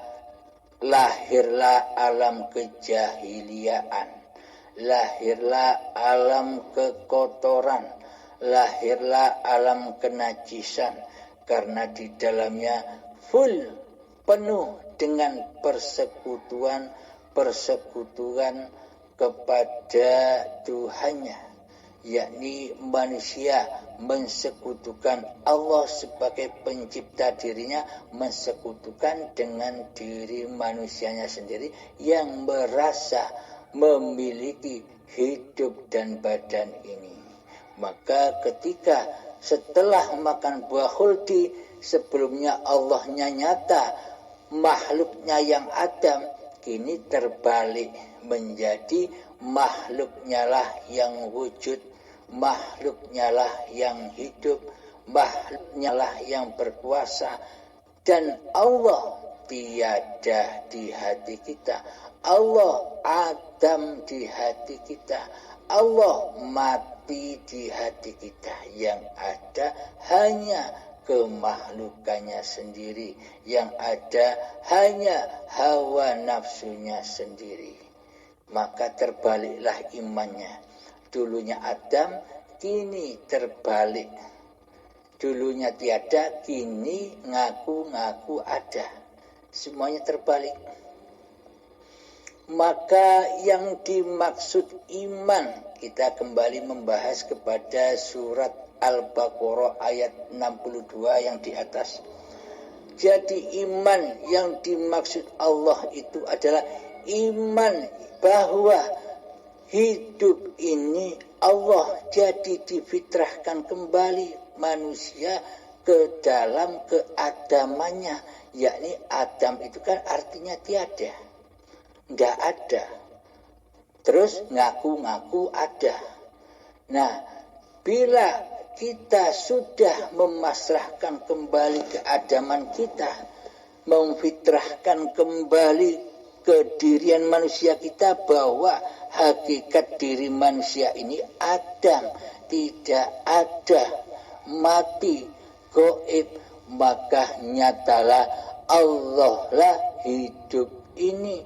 lahirlah alam kejahiliaan, lahirlah alam kekotoran, lahirlah alam kenajisan, karena di dalamnya full penuh dengan persekutuan kepada Tuhannya, yakni manusia mensekutukan Allah sebagai pencipta dirinya, mensekutukan dengan diri manusianya sendiri yang merasa memiliki hidup dan badan ini. Maka ketika setelah makan buah khuldi, sebelumnya Allahnya nyata, makhluknya yang Adam, kini terbalik menjadi makhluknya lah yang wujud, makhluknya lah yang hidup, makhluknya lah yang berkuasa. Dan Allah tiada di hati kita, Allah Adam di hati kita, Allah mati di hati kita. Yang ada hanya kemakhlukannya sendiri, yang ada hanya hawa nafsunya sendiri. Maka terbaliklah imannya. Dulunya Adam, kini terbalik. Dulunya tiada, kini ngaku-ngaku ada. Semuanya terbalik. Maka yang dimaksud iman, kita kembali membahas kepada surat Al-Baqarah ayat 62 yang di atas. Jadi iman yang dimaksud Allah itu adalah iman bahwa hidup ini Allah jadi difitrahkan kembali manusia ke dalam keadamannya, yakni Adam itu kan artinya tiada, nggak ada, terus ngaku-ngaku ada. Nah, bila kita sudah memasrahkan kembali keadaman kita, memfitrahkan kembali kedirian manusia kita bahwa hakikat diri manusia ini Adam, tidak ada, mati, gaib, maka nyatalah Allah lah hidup ini,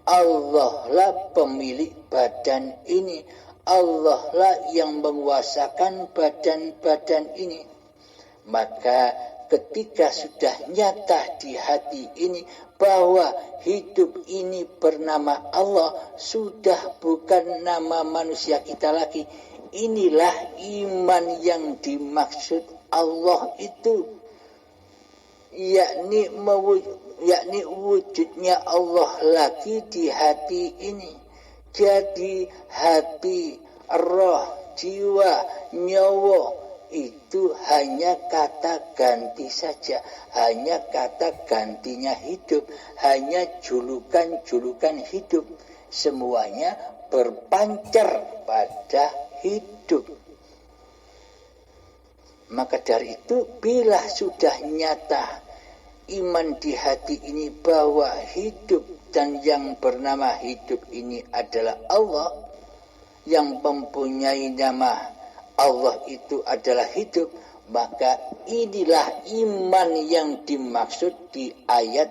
Allah lah pemilik badan ini, Allah lah yang menguasakan badan-badan ini. Maka ketika sudah nyata di hati ini bahwa hidup ini bernama Allah, sudah bukan nama manusia kita lagi. Inilah iman yang dimaksud Allah itu, yakni wujudnya Allah lagi di hati ini. Jadi hati, roh, jiwa, nyawa itu hanya kata ganti saja, hanya kata gantinya hidup, hanya julukan-julukan hidup. Semuanya berpancar pada hidup. Maka dari itu, bila sudah nyata iman di hati ini bahwa hidup dan yang bernama hidup ini adalah Allah, yang mempunyai nama Allah itu adalah hidup, maka inilah iman yang dimaksud di ayat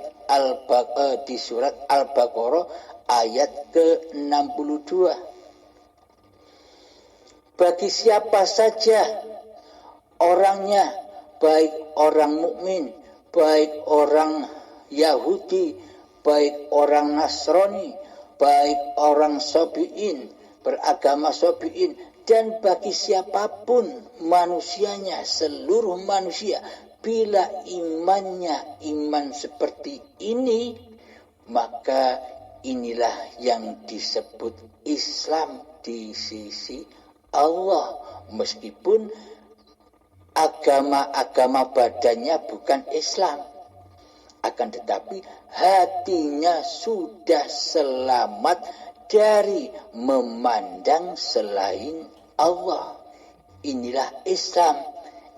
di surat Al-Baqarah ayat ke-62. Bagi siapa saja orangnya, baik orang mukmin, baik orang Yahudi, baik orang Nasrani, baik orang Sabi'in, beragama Sabi'in, dan bagi siapapun manusianya, seluruh manusia, bila imannya iman seperti ini, maka inilah yang disebut Islam di sisi Allah, meskipun agama-agama badannya bukan Islam, akan tetapi hatinya sudah selamat dari memandang selain Allah. Inilah Islam.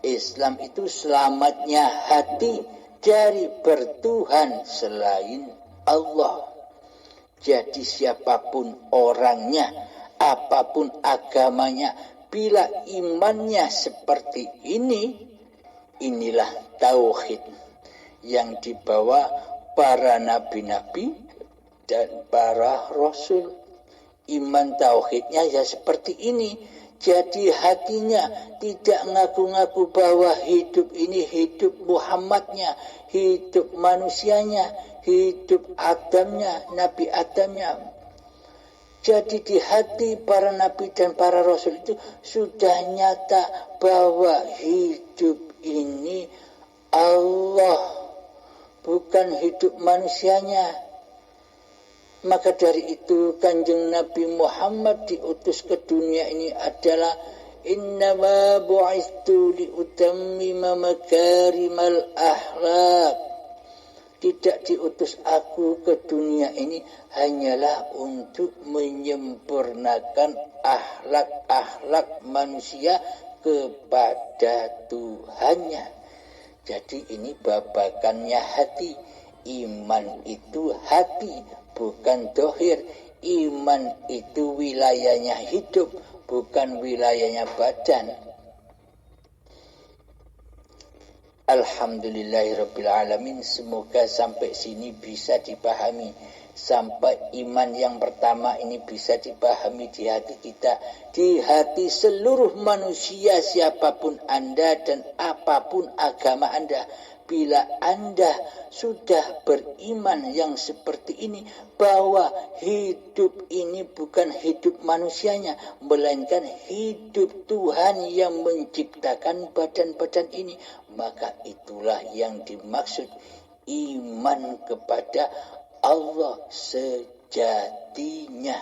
Islam itu selamatnya hati dari bertuhan selain Allah. Jadi siapapun orangnya, apapun agamanya, bila imannya seperti ini, inilah tauhid yang dibawa para nabi-nabi dan para rasul. Iman tauhidnya ya seperti ini. Jadi hatinya tidak ngaku-ngaku bahwa hidup ini hidup Muhammadnya, hidup manusianya, hidup Adamnya, Nabi Adamnya. Jadi di hati para nabi dan para rasul itu sudah nyata bahwa hidup ini Allah, bukan hidup manusianya. Maka dari itu Kanjeng Nabi Muhammad diutus ke dunia ini adalah innama bu'istu liutammima makarimal akhlaq. Tidak diutus aku ke dunia ini hanyalah untuk menyempurnakan akhlak-akhlak manusia kepada Tuhannya. Jadi ini babakannya hati. Iman itu hati, bukan dohir. Iman itu wilayahnya hidup, bukan wilayahnya badan. Alhamdulillahirrabbilalamin. Semoga sampai sini bisa dipahami. Sampai iman yang pertama ini bisa dipahami di hati kita, di hati seluruh manusia, siapapun Anda dan apapun agama Anda. Bila Anda sudah beriman yang seperti ini, bahwa hidup ini bukan hidup manusianya, melainkan hidup Tuhan yang menciptakan badan-badan ini, maka itulah yang dimaksud iman kepada Allah sejatinya.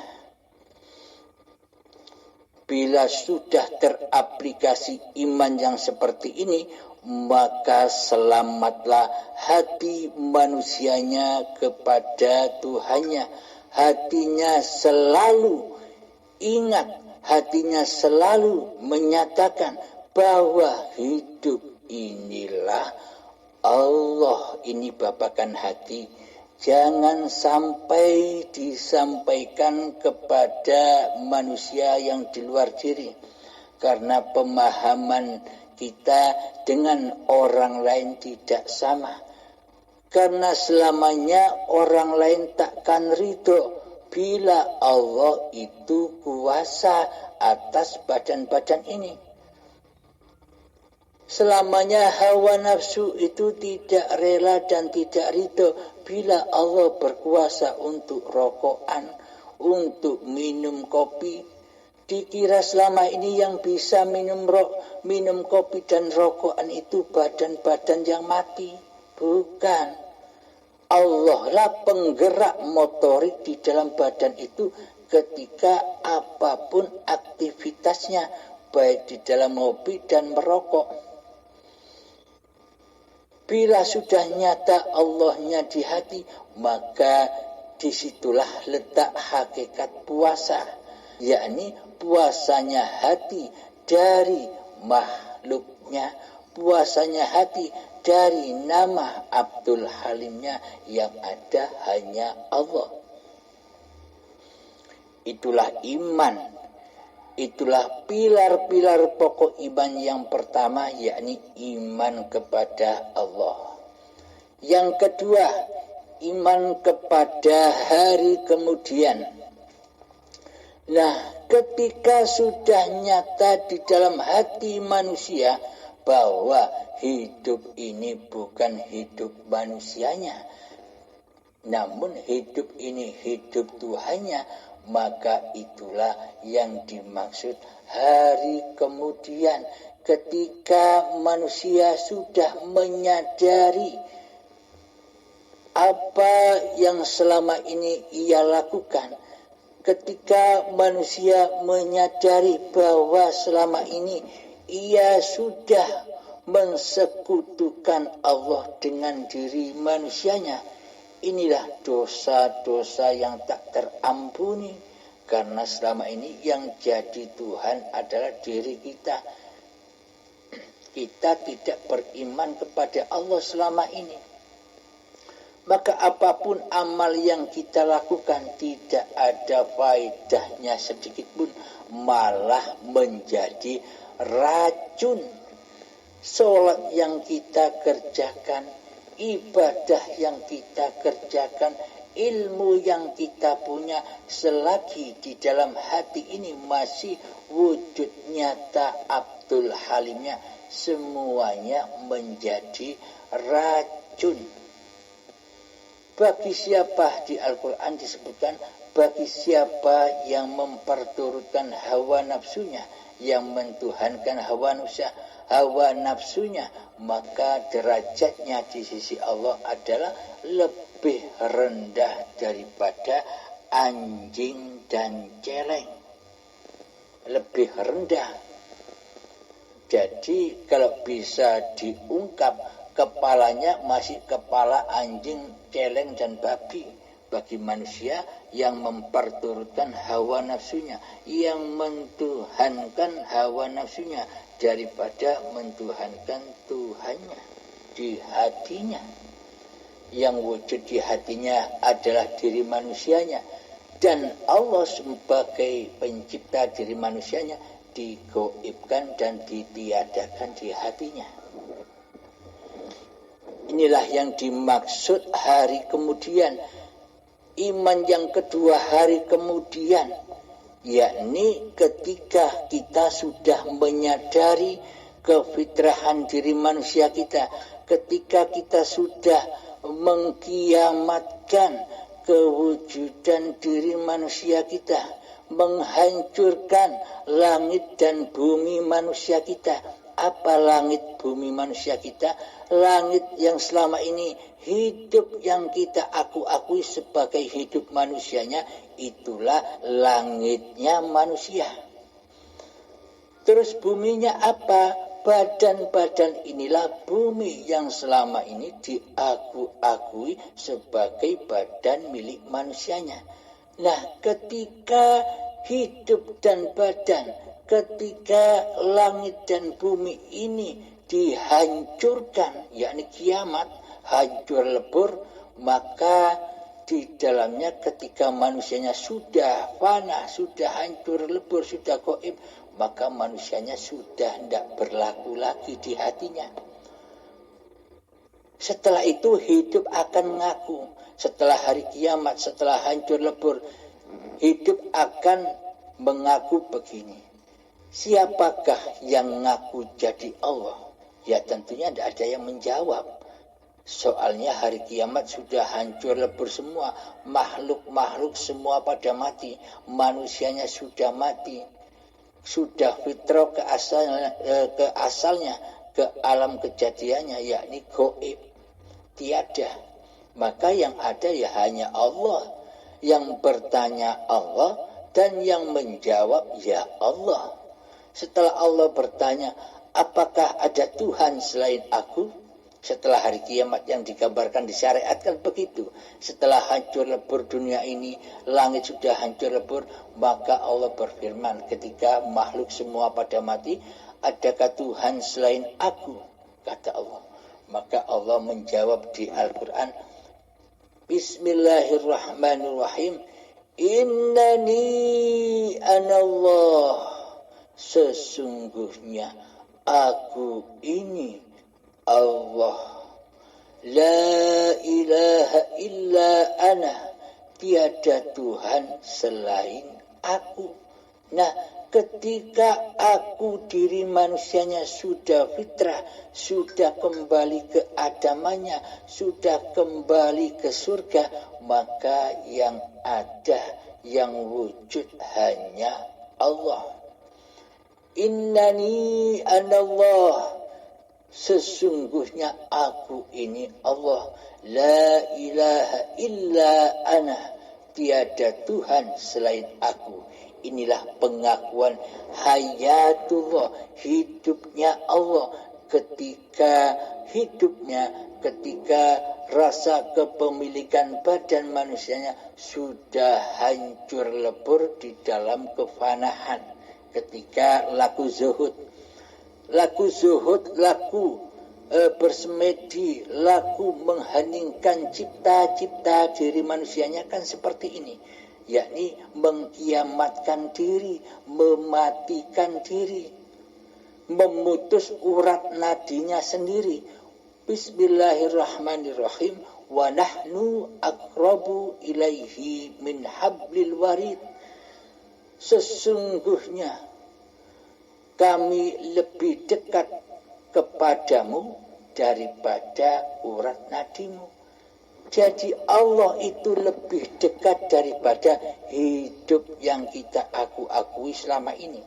Bila sudah teraplikasi iman yang seperti ini, maka selamatlah hati manusianya kepada Tuhannya. Hatinya selalu ingat, hatinya selalu menyatakan bahwa hidup inilah Allah. Ini babakan hati. Jangan sampai disampaikan kepada manusia yang di luar diri, karena pemahaman kita dengan orang lain tidak sama. Karena selamanya orang lain takkan ridho bila Allah itu kuasa atas badan-badan ini. Selamanya hawa nafsu itu tidak rela dan tidak ridho bila Allah berkuasa untuk rokokan, untuk minum kopi. Dikira selama ini yang bisa minum kopi dan rokokan itu badan-badan yang mati. Bukan. Allah lah penggerak motorik di dalam badan itu ketika apapun aktivitasnya, baik di dalam hobi dan merokok. Bila sudah nyata Allahnya di hati, maka disitulah letak hakikat puasa, yakni puasanya hati dari makhluknya, puasanya hati dari nama Abdul Halimnya yang ada hanya Allah. Itulah iman, itulah pilar-pilar pokok iman yang pertama, yakni iman kepada Allah. Yang kedua, iman kepada hari kemudian. Nah, ketika sudah nyata di dalam hati manusia bahwa hidup ini bukan hidup manusianya, namun hidup ini hidup Tuhannya, maka itulah yang dimaksud hari kemudian. Ketika manusia sudah menyadari apa yang selama ini ia lakukan, ketika manusia menyadari bahwa selama ini ia sudah mensekutukan Allah dengan diri manusianya, inilah dosa-dosa yang tak terampuni, karena selama ini yang jadi Tuhan adalah diri kita. Kita tidak beriman kepada Allah selama ini. Maka apapun amal yang kita lakukan tidak ada faedahnya sedikit pun, malah menjadi racun. Sholat yang kita kerjakan, ibadah yang kita kerjakan, ilmu yang kita punya, selagi di dalam hati ini masih wujud nyata Abdul Halimnya, semuanya menjadi racun. Bagi siapa, di Al-Quran disebutkan, bagi siapa yang memperturutkan hawa nafsunya, yang mentuhankan hawa nafsunya, maka derajatnya di sisi Allah adalah lebih rendah daripada anjing dan celeng. Lebih rendah. Jadi kalau bisa diungkap, kepalanya masih kepala anjing, celeng, dan babi. Bagi manusia yang memperturutkan hawa nafsunya, yang mentuhankan hawa nafsunya daripada mentuhankan Tuhannya di hatinya. Yang wujud di hatinya adalah diri manusianya, dan Allah sebagai pencipta diri manusianya digoibkan dan ditiadakan di hatinya. Inilah yang dimaksud hari kemudian. Iman yang kedua hari kemudian, yakni ketika kita sudah menyadari kefitrahan diri manusia kita, ketika kita sudah mengkiamatkan kewujudan diri manusia kita, menghancurkan langit dan bumi manusia kita. Apa langit bumi manusia kita? Langit yang selama ini hidup yang kita akui sebagai hidup manusianya, itulah langitnya manusia. Terus buminya apa? Badan-badan inilah bumi yang selama ini diakui sebagai badan milik manusianya. Nah, ketika hidup dan badan, ketika langit dan bumi ini dihancurkan, yakni kiamat, hancur lebur, maka di dalamnya ketika manusianya sudah fana, sudah hancur lebur, sudah gaib, maka manusianya sudah tidak berlaku lagi di hatinya. Setelah itu hidup akan mengaku. Setelah hari kiamat, setelah hancur lebur, hidup akan mengaku begini. Siapakah yang mengaku jadi Allah? Ya tentunya tidak ada yang menjawab. Soalnya hari kiamat sudah hancur lebur semua. Makhluk-makhluk semua pada mati. Manusianya sudah mati. Sudah fitrah ke asalnya, ke alam kejadiannya, yakni gaib. Tiada. Maka yang ada ya hanya Allah. Yang bertanya Allah, Dan yang menjawab, ya Allah. Setelah Allah bertanya, apakah ada Tuhan selain aku? Setelah hari kiamat yang digambarkan disyariatkan begitu. Setelah hancur lebur dunia ini, langit sudah hancur lebur, maka Allah berfirman ketika makhluk semua pada mati, adakah Tuhan selain aku? Kata Allah. Maka Allah menjawab di Al-Quran, Bismillahirrahmanirrahim, Innani anallah, sesungguhnya aku ini Allah, la ilaha illa ana, tiada Tuhan selain aku. Nah, ketika aku diri manusianya sudah fitrah, sudah kembali ke adamannya, sudah kembali ke surga, maka yang ada, yang wujud hanya Allah. Innani anallah, sesungguhnya aku ini Allah, la ilaha illa ana, tiada Tuhan selain aku. Inilah pengakuan hayatullah, hidupnya Allah. Ketika hidupnya, ketika rasa kepemilikan badan manusianya sudah hancur lebur di dalam kefanaan. Ketika laku zuhud, laku bersemedi, laku mengheningkan cipta-cipta diri manusianya kan seperti ini. Yakni mengkiamatkan diri, mematikan diri, memutus urat nadinya sendiri. Bismillahirrahmanirrahim, wa nahnu aqrabu ilaihi min hablil warid. Sesungguhnya kami lebih dekat kepadamu daripada urat nadimu. Jadi Allah itu lebih dekat daripada hidup yang kita akui selama ini.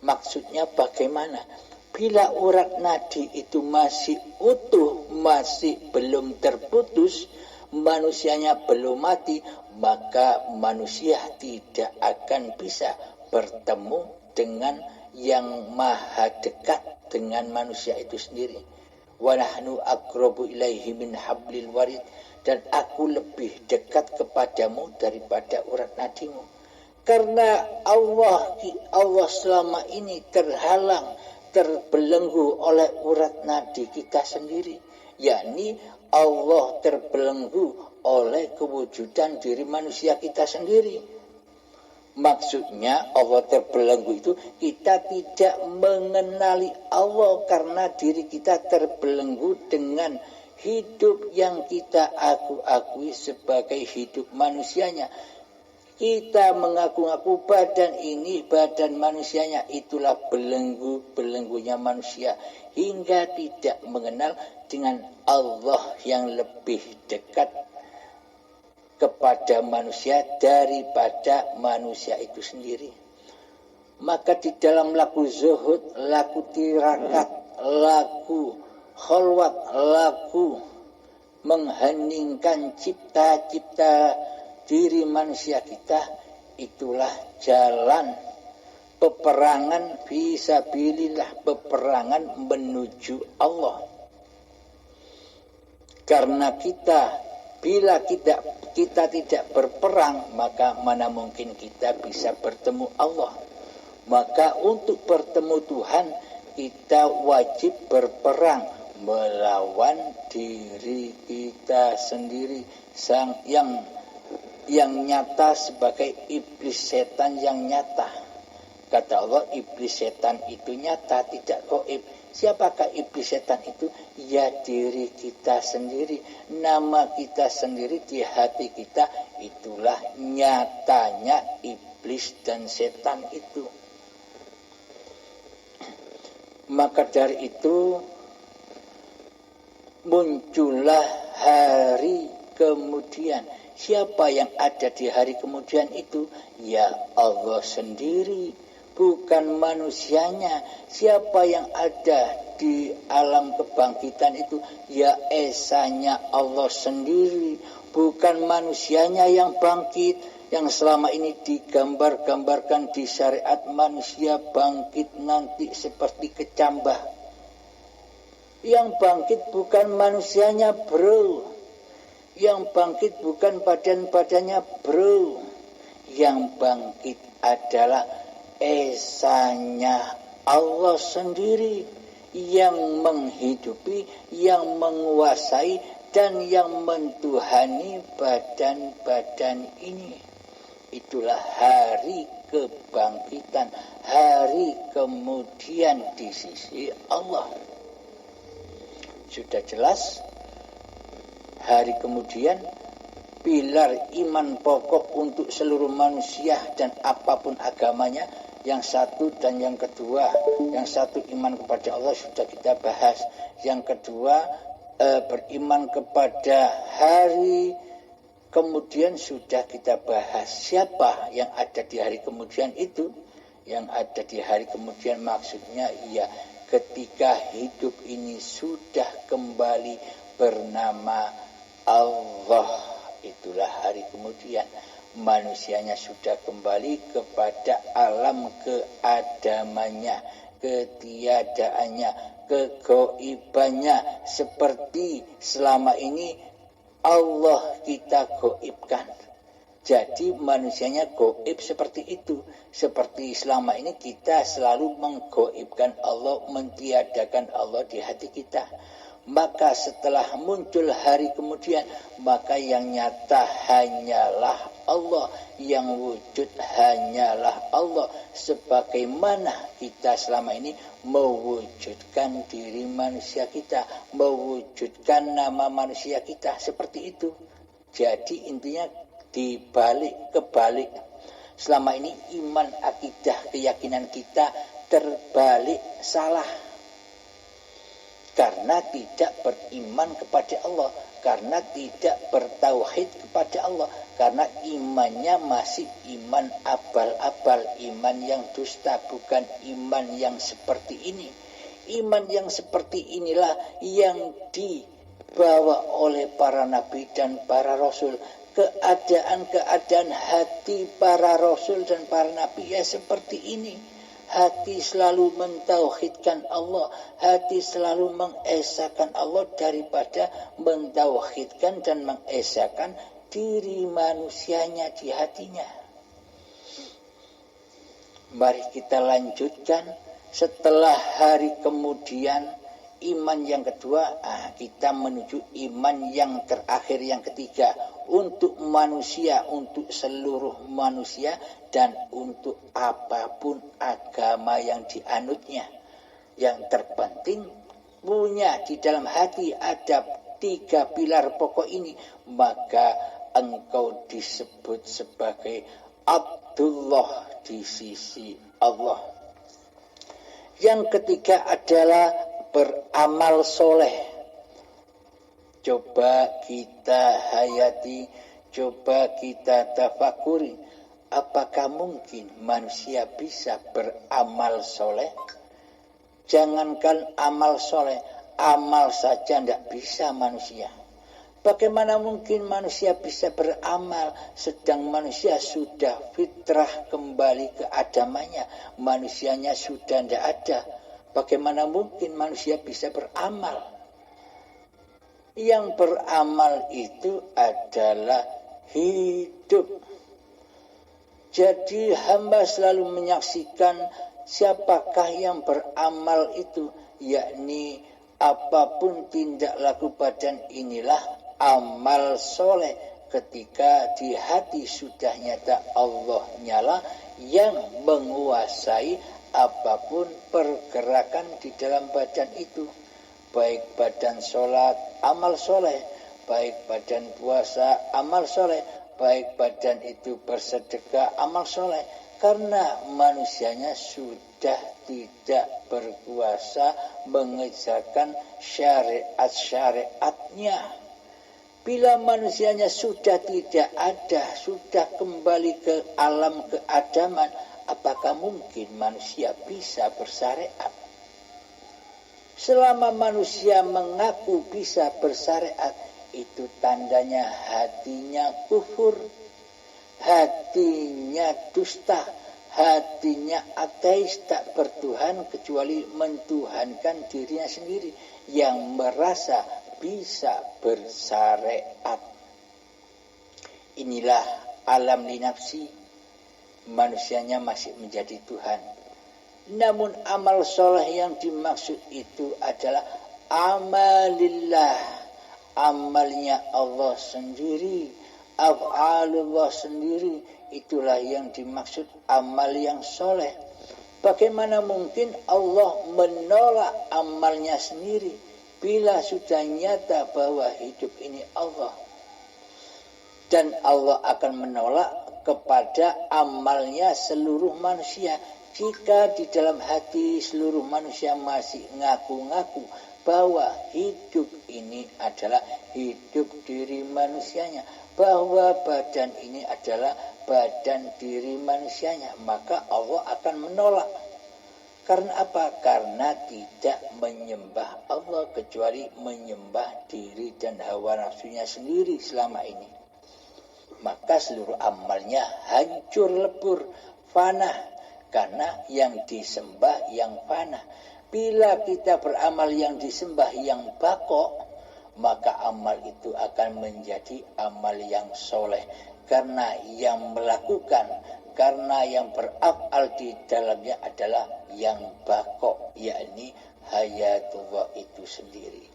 Maksudnya bagaimana? Bila urat nadi itu masih utuh, masih belum terputus, manusianya belum mati, maka manusia tidak akan bisa bertemu dengan yang maha dekat dengan manusia itu sendiri. Wa nahnu aqrabu ilaihi min hablil warid, dan aku lebih dekat kepadamu daripada urat nadimu. Karena Allah selama ini terhalang, terbelenggu oleh urat nadi kita sendiri, yakni Allah terbelenggu oleh kewujudan diri manusia kita sendiri. Maksudnya Allah terbelenggu itu kita tidak mengenali Allah karena diri kita terbelenggu dengan hidup yang kita akui sebagai hidup manusianya. Kita mengaku-ngaku badan ini badan manusianya, itulah belenggunya manusia, hingga tidak mengenal dengan Allah yang lebih dekat kepada manusia daripada manusia itu sendiri. Maka di dalam laku zuhud, laku tirakat, laku khalwat, laku mengheningkan cipta-cipta diri manusia kita, itulah jalan peperangan fisabilillah, peperangan menuju Allah. Karena bila kita tidak berperang, maka mana mungkin kita bisa bertemu Allah. Maka untuk bertemu Tuhan, kita wajib berperang melawan diri kita sendiri, yang nyata sebagai iblis setan yang nyata. Kata Allah, iblis setan itu nyata, tidak gaib. Siapakah iblis setan itu? Ya diri kita sendiri. Nama kita sendiri di hati kita, itulah nyatanya iblis dan setan itu. Maka dari itu muncullah hari kemudian. Siapa yang ada di hari kemudian itu? Ya Allah sendiri, bukan manusianya. Siapa yang ada di alam kebangkitan itu? Ya esanya Allah sendiri, bukan manusianya yang bangkit. yang selama ini digambar-gambarkan di syariat, manusia bangkit nanti seperti kecambah. Yang bangkit bukan manusianya, bro. Yang bangkit bukan badan-badannya, bro. Yang bangkit adalah esanya Allah sendiri yang menghidupi, yang menguasai, dan yang mentuhani badan-badan ini. Itulah hari kebangkitan, hari kemudian di sisi Allah. Sudah jelas, hari kemudian pilar iman pokok untuk seluruh manusia dan apapun agamanya. Yang satu dan yang kedua, yang satu iman kepada Allah sudah kita bahas. Yang kedua beriman kepada hari kemudian sudah kita bahas. Siapa yang ada di hari kemudian itu? Yang ada di hari kemudian maksudnya ya ketika hidup ini sudah kembali bernama Allah. Itulah hari kemudian. Manusianya sudah kembali kepada alam keadamannya, ketiadaannya, kegoibannya. Seperti selama ini Allah kita goibkan. Jadi manusianya goib seperti itu. Seperti selama ini kita selalu menggoibkan Allah, mentiadakan Allah di hati kita. Maka setelah muncul hari kemudian, maka yang nyata hanyalah Allah, yang wujud hanyalah Allah. Sebagaimana kita selama ini mewujudkan diri manusia kita, mewujudkan nama manusia kita, seperti itu. Jadi intinya kebalik. Selama ini iman, akidah, keyakinan kita terbalik, salah. Karena tidak beriman kepada Allah, karena tidak bertauhid kepada Allah, karena imannya masih iman abal-abal, iman yang dusta, bukan iman yang seperti ini. Iman yang seperti inilah yang dibawa oleh para nabi dan para rasul. Keadaan-keadaan hati para rasul dan para nabi ya seperti ini. Hati selalu mentauhidkan Allah, hati selalu mengesahkan Allah daripada mentauhidkan dan mengesahkan diri manusianya di hatinya. Mari kita lanjutkan. Setelah hari kemudian, iman yang kedua, kita menuju iman yang terakhir, yang ketiga. Untuk manusia, untuk seluruh manusia, dan untuk apapun agama yang dianutnya. Yang terpenting, punya di dalam hati ada 3 pilar pokok ini, maka engkau disebut sebagai Abdullah di sisi Allah. Yang ketiga adalah beramal soleh. Coba kita hayati, coba kita tafakuri. Apakah mungkin manusia bisa beramal soleh? Jangankan amal soleh, amal saja tidak bisa manusia. Bagaimana mungkin manusia bisa beramal sedang manusia sudah fitrah kembali ke adamannya, manusianya sudah tidak ada. Bagaimana mungkin manusia bisa beramal? Yang beramal itu adalah hidup. Jadi hamba selalu menyaksikan siapakah yang beramal itu, yakni apapun tindak laku badan inilah amal soleh. Ketika di hati sudah nyata Allah nyala yang menguasai apapun pergerakan di dalam badan itu. Baik badan sholat, amal soleh. Baik badan puasa, amal soleh. Baik badan itu bersedekah, amal soleh. Karena manusianya sudah tidak berkuasa mengejarkan syariat-syariatnya. Bila manusianya sudah tidak ada, sudah kembali ke alam keadaman, apakah mungkin manusia bisa bersyariat? Selama manusia mengaku bisa bersyariat, itu tandanya hatinya kufur. hatinya dusta, hatinya ateis, tak bertuhan kecuali mentuhankan dirinya sendiri, yang merasa bisa bersyariat. Inilah alam linafsi, manusianya masih menjadi Tuhan. Namun amal soleh yang dimaksud itu adalah amalillah, amalnya Allah sendiri, af'alullah sendiri. Itulah yang dimaksud amal yang soleh. Bagaimana mungkin Allah menolak amalnya sendiri bila sudah nyata bahwa hidup ini Allah? Dan Allah akan menolak kepada amalnya seluruh manusia jika di dalam hati seluruh manusia masih ngaku-ngaku bahwa hidup ini adalah hidup diri manusianya, bahwa badan ini adalah badan diri manusianya, maka Allah akan menolak. Karena apa? Karena tidak menyembah Allah kecuali menyembah diri dan hawa nafsunya sendiri selama ini. Maka seluruh amalnya hancur lebur, fana, karena yang disembah yang fana. Bila kita beramal yang disembah yang bako, maka amal itu akan menjadi amal yang soleh. Karena yang melakukan, karena yang berafal di dalamnya adalah yang bako, yakni hayatullah itu sendiri.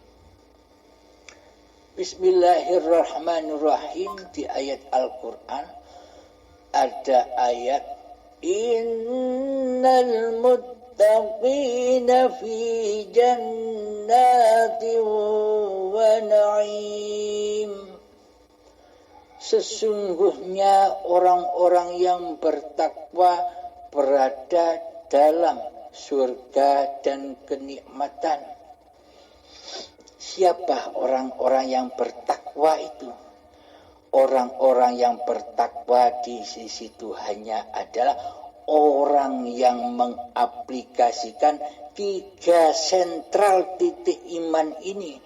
Bismillahirrahmanirrahim. Di ayat Al-Quran ada ayat innal muttaqina fi jannatin wa na'im. Sesungguhnya orang-orang yang bertakwa berada dalam surga dan kenikmatan. Siapa orang-orang yang bertakwa itu? Orang-orang yang bertakwa di sisi Tuhannya adalah orang yang mengaplikasikan 3 sentral titik iman ini.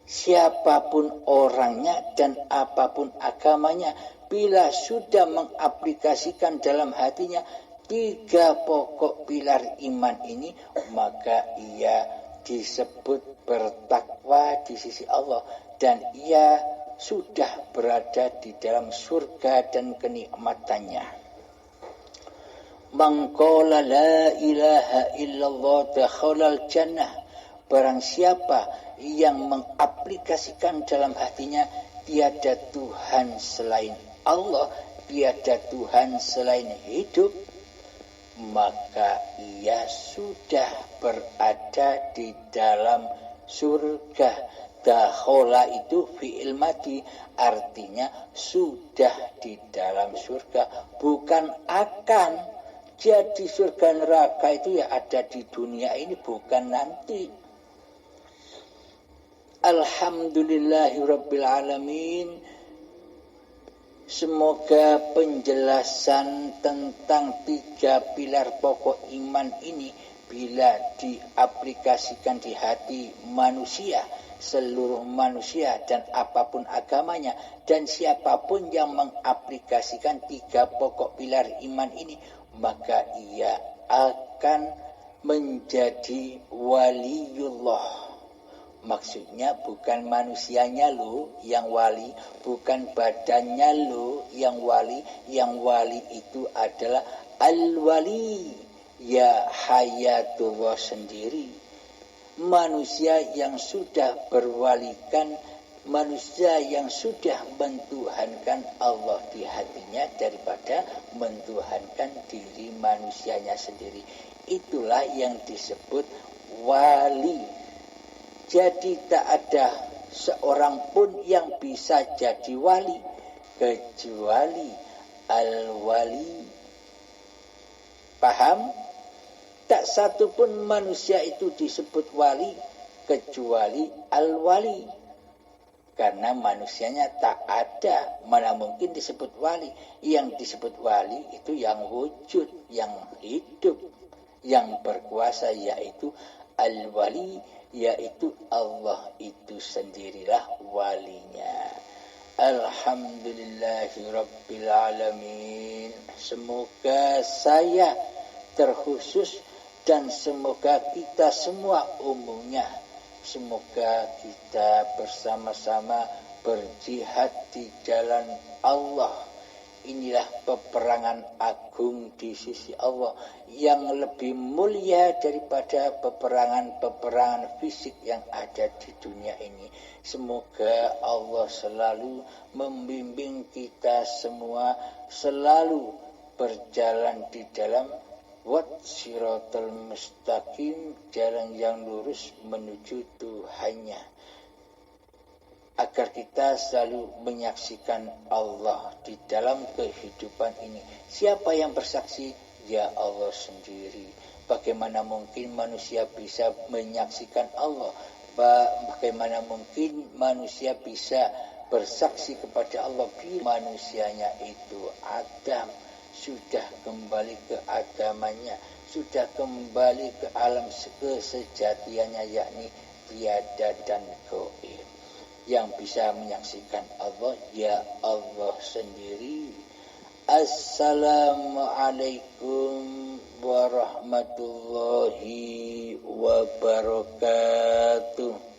Siapapun orangnya dan apapun agamanya, bila sudah mengaplikasikan dalam hatinya 3 pokok pilar iman ini, maka ia disebut bertakwa di sisi Allah dan ia sudah berada di dalam surga dan kenikmatannya. Man qala la ilaha illallah dakhalal jannah. Barang siapa yang mengaplikasikan dalam hatinya tiada Tuhan selain Allah, tiada Tuhan selain hidup, maka ia sudah berada di dalam surga. Dakhala itu fi'il madi, artinya sudah di dalam surga, bukan akan. Jadi surga neraka itu ya ada di dunia ini, bukan nanti. Alhamdulillahirabbil alamin. Semoga penjelasan tentang 3 pilar pokok iman ini bila diaplikasikan di hati manusia, seluruh manusia dan apapun agamanya, dan siapapun yang mengaplikasikan 3 pokok pilar iman ini, maka ia akan menjadi waliullah. Maksudnya bukan manusianya lo yang wali, bukan badannya lo yang wali. Yang wali itu adalah al-wali, ya hayatullah sendiri. Manusia yang sudah berwalikan, manusia yang sudah mentuhankan Allah di hatinya daripada mentuhankan diri manusianya sendiri. Itulah yang disebut wali. Jadi tak ada seorang pun yang bisa jadi wali kecuali al-wali. Paham? Tak satu pun manusia itu disebut wali kecuali al-wali. Karena manusianya tak ada, mana mungkin disebut wali. Yang disebut wali itu yang wujud, yang hidup, yang berkuasa, yaitu al-wali, yaitu Allah itu sendirilah walinya. Alhamdulillahirabbil Semoga saya terkhusus dan semoga kita semua umumnya, semoga kita bersama-sama berjihad di jalan Allah. Inilah peperangan agung di sisi Allah yang lebih mulia daripada peperangan fisik yang ada di dunia ini. Semoga Allah selalu membimbing kita semua selalu berjalan di dalam siratal mustaqim, jalan yang lurus menuju Tuhannya, agar kita selalu menyaksikan Allah di dalam kehidupan ini. Siapa yang bersaksi? Ya Allah sendiri. Bagaimana mungkin manusia bisa menyaksikan Allah? Bagaimana mungkin manusia bisa bersaksi kepada Allah? Manusianya itu Adam sudah kembali ke agamanya, sudah kembali ke alam kesejatiannya, yakni tiada dan gaib. Yang bisa menyaksikan Allah, ya Allah sendiri. Assalamualaikum warahmatullahi wabarakatuh.